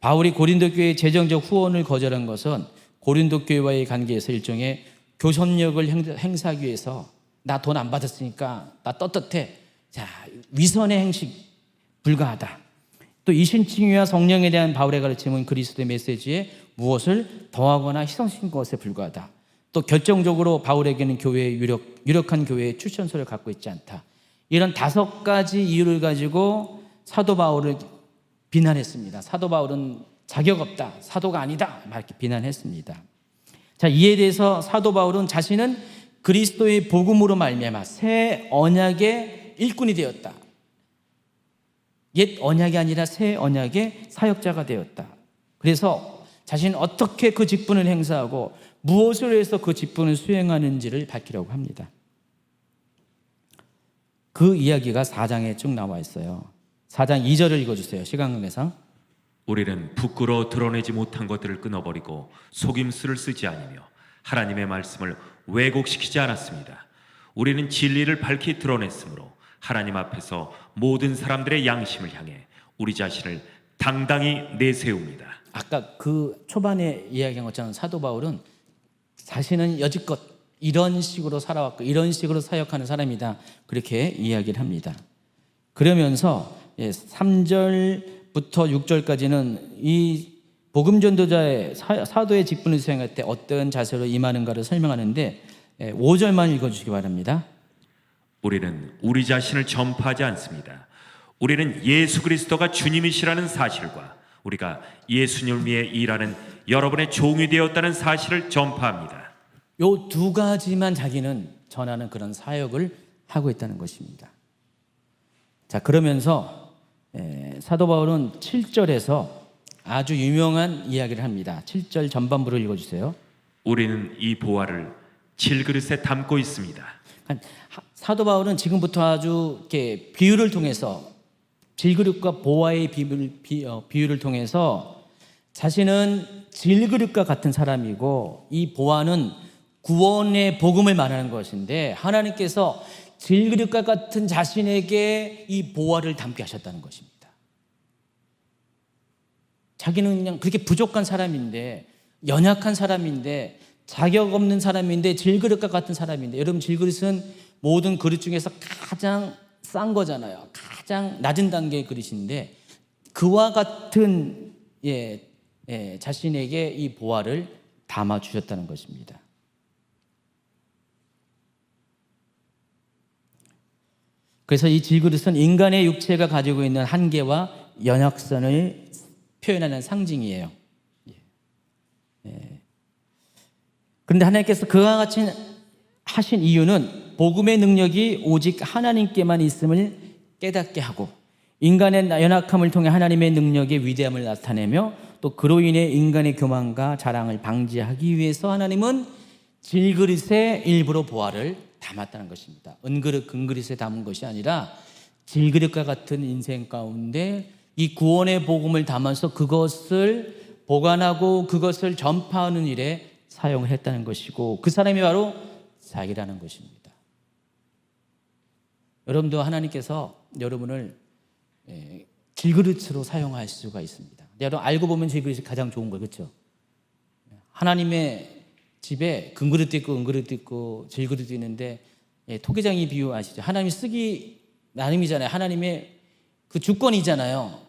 바울이 고린도 교회의 재정적 후원을 거절한 것은 고린도 교회와의 관계에서 일종의 교섭력을 행사하기 위해서 나 돈 안 받았으니까 나 떳떳해. 자, 위선의 행식 불가하다. 또 이신칭의와 성령에 대한 바울의 가르침은 그리스도의 메시지에 무엇을 더하거나 희생시킨 것에 불과하다. 또 결정적으로 바울에게는 유력한 교회의 추천서를 갖고 있지 않다. 이런 5가지 이유를 가지고 사도 바울을 비난했습니다. 사도 바울은 자격 없다, 사도가 아니다, 이렇게 비난했습니다. 자, 이에 대해서 사도 바울은 자신은 그리스도의 복음으로 말미암아 새 언약의 일꾼이 되었다. 옛 언약이 아니라 새 언약의 사역자가 되었다. 그래서 자신은 어떻게 그 직분을 행사하고 무엇을 해서 그 직분을 수행하는지를 밝히려고 합니다. 그 이야기가 4장에 쭉 나와 있어요. 4장 2절을 읽어주세요. 시간관계상.
우리는 부끄러워 드러내지 못한 것들을 끊어버리고 속임수를 쓰지 아니며 하나님의 말씀을 왜곡시키지 않았습니다. 우리는 진리를 밝히 드러냈으므로 하나님 앞에서 모든 사람들의 양심을 향해 우리 자신을 당당히 내세웁니다.
아까 그 초반에 이야기한 것처럼 사도 바울은 자신은 여지껏 이런 식으로 살아왔고 이런 식으로 사역하는 사람이다, 그렇게 이야기를 합니다. 그러면서 3절부터 6절까지는 이 복음 전도자의 사도의 직분을 수행할 때 어떤 자세로 임하는가를 설명하는데 5절만 읽어주시기 바랍니다.
우리는 우리 자신을 전파하지 않습니다. 우리는 예수 그리스도가 주님이시라는 사실과 우리가 예수님을 위해 일하는 여러분의 종이 되었다는 사실을 전파합니다.
이 2가지만 자기는 전하는 그런 사역을 하고 있다는 것입니다. 자, 그러면서 사도 바울은 7절에서 아주 유명한 이야기를 합니다. 7절 전반부를 읽어주세요.
우리는 이 보화를 질그릇에 담고 있습니다.
사도 바울은 지금부터 아주 이렇게 비유를 통해서 질그릇과 보화의 비유를 통해서 자신은 질그릇과 같은 사람이고 이 보화는 구원의 복음을 말하는 것인데 하나님께서 질그릇과 같은 자신에게 이 보화를 담게 하셨다는 것입니다. 자기는 그냥 그렇게 부족한 사람인데, 연약한 사람인데, 자격 없는 사람인데, 질그릇과 같은 사람인데, 여러분 질그릇은 모든 그릇 중에서 가장 싼 거잖아요. 가장 낮은 단계의 그릇인데 그와 같은 자신에게 이 보화를 담아 주셨다는 것입니다. 그래서 이 질그릇은 인간의 육체가 가지고 있는 한계와 연약선을 표현하는 상징이에요. 그런데 하나님께서 그와 같이 하신 이유는 복음의 능력이 오직 하나님께만 있음을 깨닫게 하고 인간의 연약함을 통해 하나님의 능력의 위대함을 나타내며 또 그로 인해 인간의 교만과 자랑을 방지하기 위해서 하나님은 질그릇에 일부러 보화를 담았다는 것입니다. 은그릇, 금그릇에 담은 것이 아니라 질그릇과 같은 인생 가운데 이 구원의 복음을 담아서 그것을 보관하고 그것을 전파하는 일에 사용을 했다는 것이고 그 사람이 바로 자기라는 것입니다. 여러분도 하나님께서 여러분을 질그릇으로 사용할 수가 있습니다. 여러분 알고 보면 질그릇이 가장 좋은 거예요. 그렇죠? 하나님의 집에 금그릇도 있고 은그릇도 있고 질그릇도 있는데 토기장이 비유 아시죠? 하나님이 쓰기 나름이잖아요. 하나님의 그 주권이잖아요.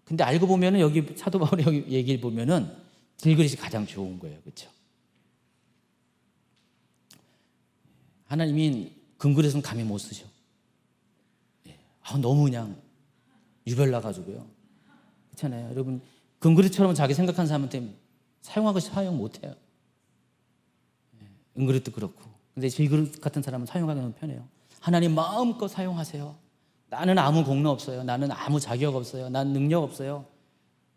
근데 알고 보면은 여기 사도 바울의 여기 얘기를 보면은 질그릇이 가장 좋은 거예요. 그렇죠? 하나님이 금그릇은 감히 못 쓰셔. 너무 그냥 유별나가지고요. 그렇잖아요. 여러분 금그릇처럼 자기 생각하는 사람한테 사용 못해요. 은그릇도 그렇고. 근데 질그릇 같은 사람은 사용하기 너무 편해요. 하나님 마음껏 사용하세요. 나는 아무 공로 없어요. 나는 아무 자격 없어요. 난 능력 없어요.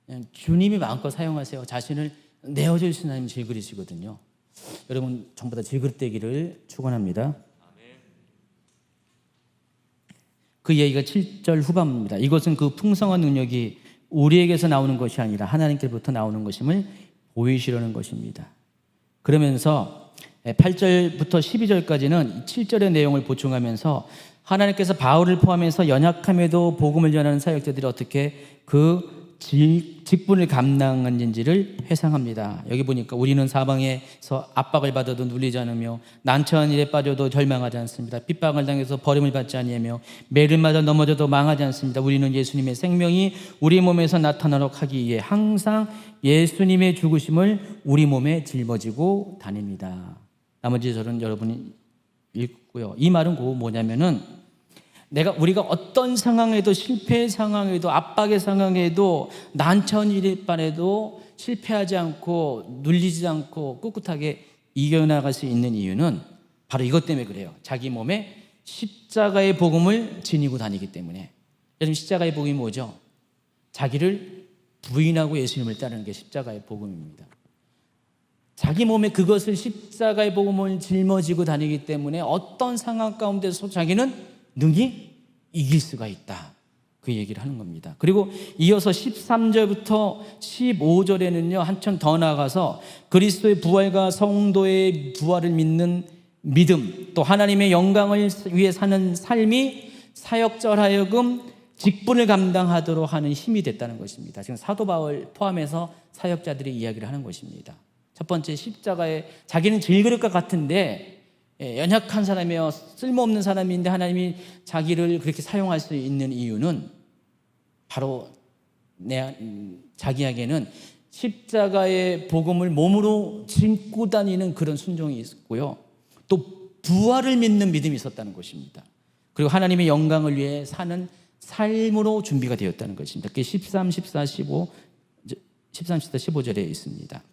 그냥 주님이 마음껏 사용하세요. 자신을 내어줄 수 있는 질그릇이거든요. 여러분 전부 다 질그릇 되기를 축원합니다. 그 얘기가 7절 후반입니다. 이것은 그 풍성한 능력이 우리에게서 나오는 것이 아니라 하나님께로부터 나오는 것임을 보이시려는 것입니다. 그러면서 8절부터 12절까지는 7절의 내용을 보충하면서 하나님께서 바울을 포함해서 연약함에도 복음을 전하는 사역자들이 어떻게 그 직분을 감당하는지를 회상합니다. 여기 보니까 우리는 사방에서 압박을 받아도 눌리지 않으며 난처한 일에 빠져도 절망하지 않습니다. 핍박을 당해서 버림을 받지 아니하며 매를 맞아 넘어져도 망하지 않습니다. 우리는 예수님의 생명이 우리 몸에서 나타나도록 하기 위해 항상 예수님의 죽으심을 우리 몸에 짊어지고 다닙니다. 나머지 절은 여러분이 읽고요. 이 말은 곧 뭐냐면은 우리가 어떤 상황에도, 실패의 상황에도, 압박의 상황에도, 난처한 일일 바에도 실패하지 않고 눌리지 않고 꿋꿋하게 이겨나갈 수 있는 이유는 바로 이것 때문에 그래요. 자기 몸에 십자가의 복음을 지니고 다니기 때문에. 여러분, 십자가의 복음이 뭐죠? 자기를 부인하고 예수님을 따르는 게 십자가의 복음입니다. 자기 몸에 그것을, 십자가의 복음을 짊어지고 다니기 때문에 어떤 상황 가운데서 자기는 능히 이길 수가 있다. 그 얘기를 하는 겁니다. 그리고 이어서 13절부터 15절에는요, 한참 더 나아가서 그리스도의 부활과 성도의 부활을 믿는 믿음, 또 하나님의 영광을 위해 사는 삶이 사역자로 하여금 직분을 감당하도록 하는 힘이 됐다는 것입니다. 지금 사도 바울 포함해서 사역자들의 이야기를 하는 것입니다. 첫 번째, 십자가에 자기는 질그릇과 같은데 연약한 사람이요, 쓸모없는 사람인데 하나님이 자기를 그렇게 사용할 수 있는 이유는 바로 자기에게는 십자가의 복음을 몸으로 짊고 다니는 그런 순종이 있고요, 또 부활을 믿는 믿음이 있었다는 것입니다. 그리고 하나님의 영광을 위해 사는 삶으로 준비가 되었다는 것입니다. 그게 13, 14, 15절에 있습니다.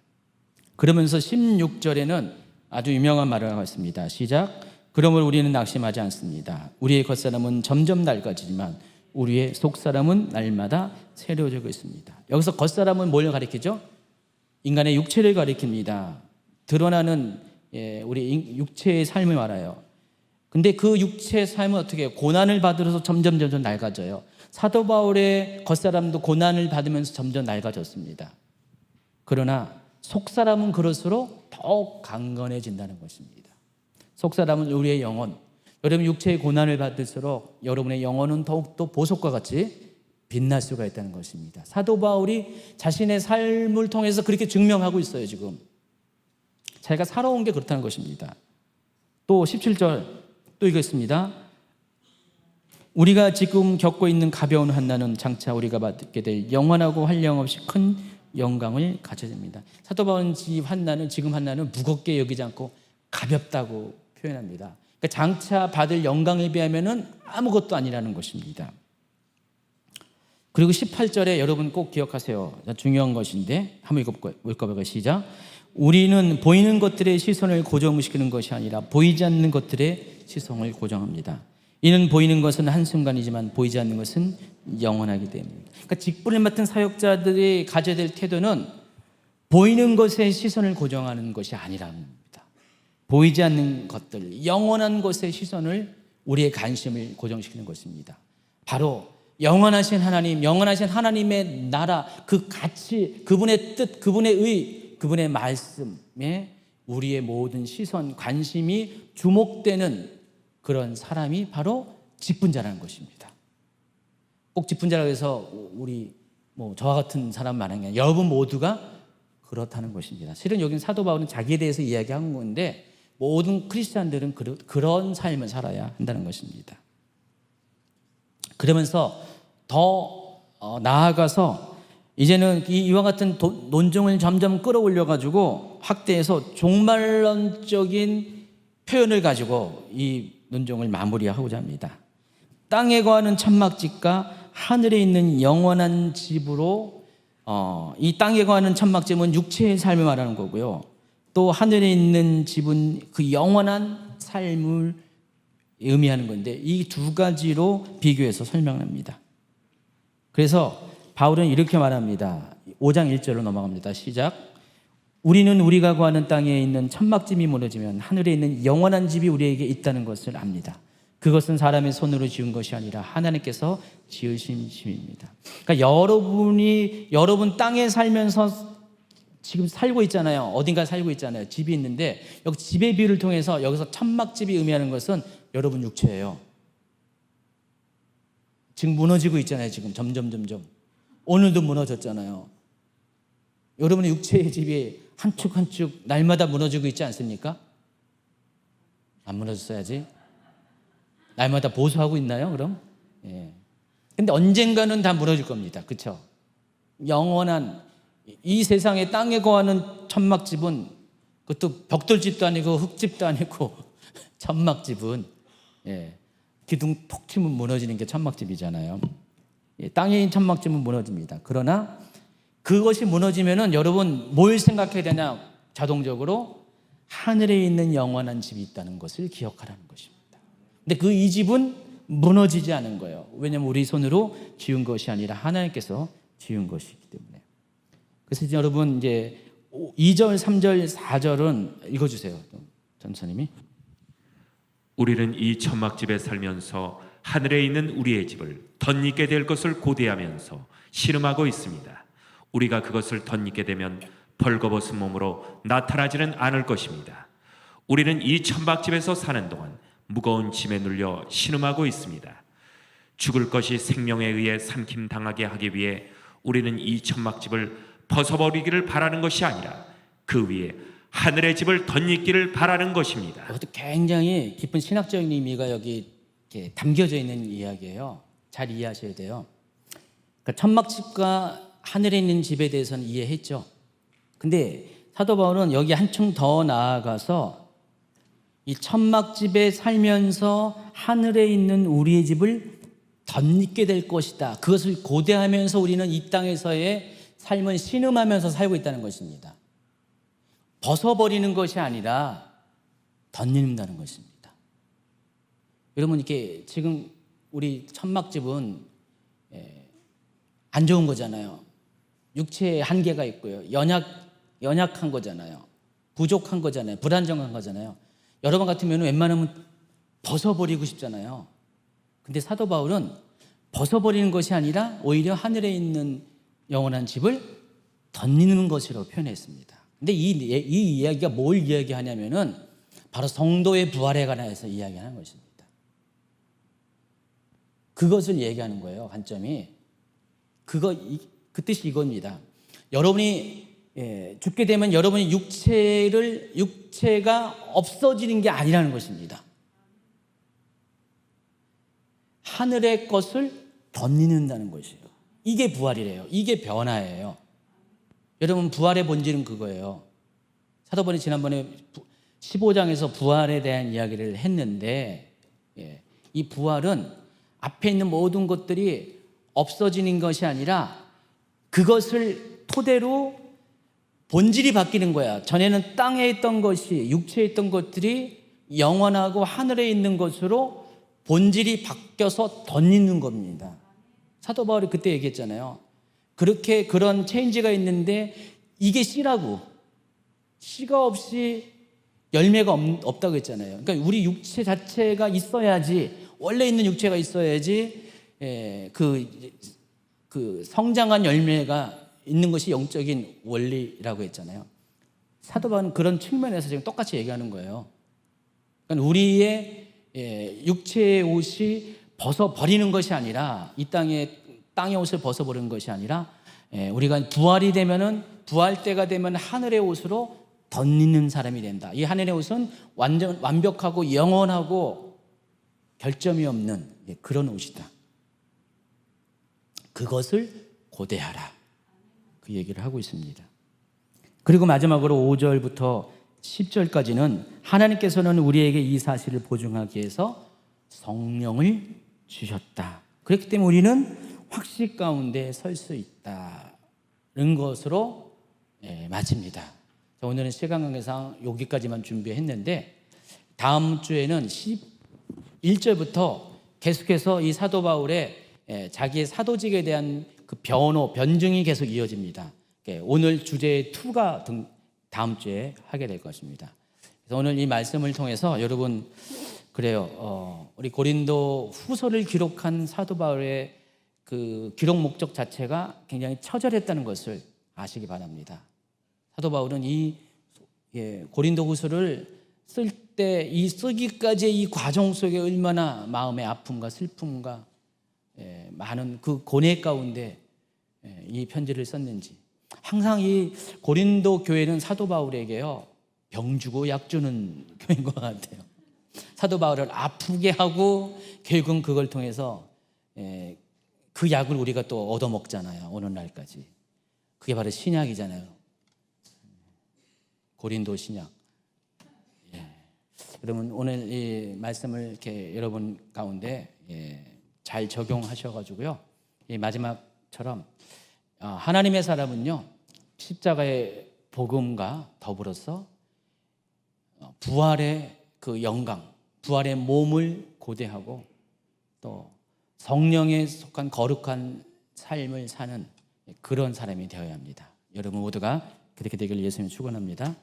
그러면서 16절에는 아주 유명한 말을 하고 있습니다. 시작. 그러므로 우리는 낙심하지 않습니다. 우리의 겉사람은 점점 낡아지지만 우리의 속사람은 날마다 새로워지고 있습니다. 여기서 겉사람은 뭘 가리키죠? 인간의 육체를 가리킵니다. 드러나는 우리 육체의 삶을 말해요. 근데 그 육체의 삶은 어떻게 해요? 고난을 받으면서 점점 낡아져요. 사도 바울의 겉사람도 고난을 받으면서 점점 낡아졌습니다. 그러나 속사람은 그럴수록 더욱 강건해진다는 것입니다. 속사람은 우리의 영혼, 여러분 육체의 고난을 받을수록 여러분의 영혼은 더욱더 보석과 같이 빛날 수가 있다는 것입니다. 사도 바울이 자신의 삶을 통해서 그렇게 증명하고 있어요. 지금 자기가 살아온 게 그렇다는 것입니다. 또 17절 또 읽겠습니다. 우리가 지금 겪고 있는 가벼운 환난은 장차 우리가 받게 될 영원하고 한량없이 큰 영광을 가져야 됩니다. 사도 바울은 지금 환난을 무겁게 여기지 않고 가볍다고 표현합니다. 그러니까 장차 받을 영광에 비하면은 아무것도 아니라는 것입니다. 그리고 18절에 여러분 꼭 기억하세요. 중요한 것인데 한번 읽어볼까요? 시작. 우리는 보이는 것들의 시선을 고정시키는 것이 아니라 보이지 않는 것들의 시선을 고정합니다. 이는 보이는 것은 한순간이지만 보이지 않는 것은 영원하기 때문입니다. 그러니까 직분을 맡은 사역자들이 가져야 될 태도는 보이는 것에 시선을 고정하는 것이 아니랍니다. 보이지 않는 것들, 영원한 것에 시선을, 우리의 관심을 고정시키는 것입니다. 바로 영원하신 하나님, 영원하신 하나님의 나라, 그 가치, 그분의 뜻, 그분의 의, 그분의 말씀에 우리의 모든 시선, 관심이 주목되는 그런 사람이 바로 직분자라는 것입니다. 꼭 직분자라고 해서 우리 저와 같은 사람만 아니라 여러분 모두가 그렇다는 것입니다. 실은 여기는 사도 바울은 자기에 대해서 이야기한 건데 모든 크리스찬들은 그런 삶을 살아야 한다는 것입니다. 그러면서 더 나아가서 이제는 이와 같은 논증을 점점 끌어올려가지고 확대해서 종말론적인 표현을 가지고 이 논증을 마무리하고자 합니다. 땅에 거하는 천막집과 하늘에 있는 영원한 집으로, 이 땅에 거하는 천막집은 육체의 삶을 말하는 거고요, 또 하늘에 있는 집은 그 영원한 삶을 의미하는 건데 이 두 가지로 비교해서 설명합니다. 그래서 바울은 이렇게 말합니다. 5장 1절로 넘어갑니다. 시작. 우리는 우리가 거하는 땅에 있는 천막집이 무너지면 하늘에 있는 영원한 집이 우리에게 있다는 것을 압니다. 그것은 사람의 손으로 지은 것이 아니라 하나님께서 지으신 집입니다. 그러니까 여러분 땅에 살면서 지금 살고 있잖아요. 어딘가 살고 있잖아요. 집이 있는데 여기 집의 비유를 통해서 여기서 천막집이 의미하는 것은 여러분 육체예요. 지금 무너지고 있잖아요. 지금 점점. 오늘도 무너졌잖아요. 여러분의 육체의 집이 한 축 한 축 날마다 무너지고 있지 않습니까? 안 무너졌어야지. 날마다 보수하고 있나요, 그럼? 예. 근데 언젠가는 다 무너질 겁니다. 그렇죠? 영원한 이 세상에 땅에 거하는 천막집은 그것도 벽돌집도 아니고 흙집도 아니고 천막집은 기둥 톡 치면 무너지는 게 천막집이잖아요. 땅에 있는 천막집은 무너집니다. 그러나 그것이 무너지면은 여러분 뭘 생각해야 되냐? 자동적으로 하늘에 있는 영원한 집이 있다는 것을 기억하라는 것입니다. 근데 이 집은 무너지지 않은 거예요. 왜냐하면 우리 손으로 지은 것이 아니라 하나님께서 지은 것이기 때문에. 그래서 이제 여러분 이제 2절, 3절, 4절은 읽어주세요. 전사님이.
우리는 이 천막집에 살면서 하늘에 있는 우리의 집을 덧입게 될 것을 고대하면서 신음하고 있습니다. 우리가 그것을 덧입게 되면 벌거벗은 몸으로 나타나지는 않을 것입니다. 우리는 이 천막집에서 사는 동안 무거운 짐에 눌려 신음하고 있습니다. 죽을 것이 생명에 의해 삼킴당하게 하기 위해 우리는 이 천막집을 벗어버리기를 바라는 것이 아니라 그 위에 하늘의 집을 덧입기를 바라는 것입니다.
이것도 굉장히 깊은 신학적인 의미가 여기 이렇게 담겨져 있는 이야기예요. 잘 이해하셔야 돼요. 그러니까 천막집과 하늘에 있는 집에 대해서는 이해했죠. 근데 사도 바울은 여기 한층 더 나아가서 이 천막집에 살면서 하늘에 있는 우리의 집을 덧입게 될 것이다. 그것을 고대하면서 우리는 이 땅에서의 삶은 신음하면서 살고 있다는 것입니다. 벗어버리는 것이 아니라 덧입는다는 것입니다. 여러분 이렇게 지금 우리 천막집은 안 좋은 거잖아요. 육체에 한계가 있고요. 연약한 거잖아요. 부족한 거잖아요. 불안정한 거잖아요. 여러분 같으면 웬만하면 벗어버리고 싶잖아요. 근데 사도 바울은 벗어버리는 것이 아니라 오히려 하늘에 있는 영원한 집을 덧입는 것으로 표현했습니다. 근데 이 이야기가 뭘 이야기하냐면은 바로 성도의 부활에 관해서 이야기하는 것입니다. 그것을 얘기하는 거예요. 관점이. 그 뜻이 이겁니다. 여러분이 죽게 되면 여러분의 육체가 없어지는 게 아니라는 것입니다. 하늘의 것을 덧입는다는 것이에요. 이게 부활이래요. 이게 변화예요. 여러분 부활의 본질은 그거예요. 사도 바울이 지난번에 15장에서 부활에 대한 이야기를 했는데 이 부활은 앞에 있는 모든 것들이 없어지는 것이 아니라 그것을 토대로 본질이 바뀌는 거야. 전에는 땅에 있던 것이 육체에 있던 것들이 영원하고 하늘에 있는 것으로 본질이 바뀌어서 덧입는 겁니다. 사도 바울이 그때 얘기했잖아요. 그렇게 그런 체인지가 있는데 이게 씨라고. 씨가 없이 열매가 없다고 했잖아요. 그러니까 우리 육체 자체가 있어야지, 원래 있는 육체가 있어야지 그 성장한 열매가 있는 것이 영적인 원리라고 했잖아요. 사도 바울은 그런 측면에서 지금 똑같이 얘기하는 거예요. 그러니까 우리의 육체의 옷이 벗어버리는 것이 아니라 이 땅의 옷을 벗어버리는 것이 아니라 우리가 부활이 되면은 부활 때가 되면 하늘의 옷으로 덧입는 사람이 된다. 이 하늘의 옷은 완벽하고 영원하고 결점이 없는 그런 옷이다. 그것을 고대하라. 그 얘기를 하고 있습니다. 그리고 마지막으로 5절부터 10절까지는 하나님께서는 우리에게 이 사실을 보증하기 위해서 성령을 주셨다. 그렇기 때문에 우리는 확신 가운데 설 수 있다는 것으로 마칩니다. 오늘은 시간 관계상 여기까지만 준비했는데 다음 주에는 11절부터 계속해서 이 사도 바울의 자기의 사도직에 대한 그 변증이 계속 이어집니다. 오늘 주제 2가 다음 주에 하게 될 것입니다. 그래서 오늘 이 말씀을 통해서 여러분 그래요. 우리 고린도 후서를 기록한 사도 바울의 그 기록 목적 자체가 굉장히 처절했다는 것을 아시기 바랍니다. 사도 바울은 이 고린도후서를 쓸 때 이 쓰기까지의 이 과정 속에 얼마나 마음의 아픔과 슬픔과 많은 그 고뇌 가운데 이 편지를 썼는지. 항상 이 고린도 교회는 사도 바울에게요, 병 주고 약 주는 교회인 것 같아요. 사도 바울을 아프게 하고 결국은 그걸 통해서 그 약을 우리가 또 얻어먹잖아요. 오늘날까지. 그게 바로 신약이잖아요. 고린도 신약. 여러분 오늘 이 말씀을 이렇게 여러분 가운데 잘 적용하셔가지고요, 이 마지막처럼 하나님의 사람은요, 십자가의 복음과 더불어서 부활의 그 영광, 부활의 몸을 고대하고 또 성령에 속한 거룩한 삶을 사는 그런 사람이 되어야 합니다. 여러분 모두가 그렇게 되길 예수님 축원합니다.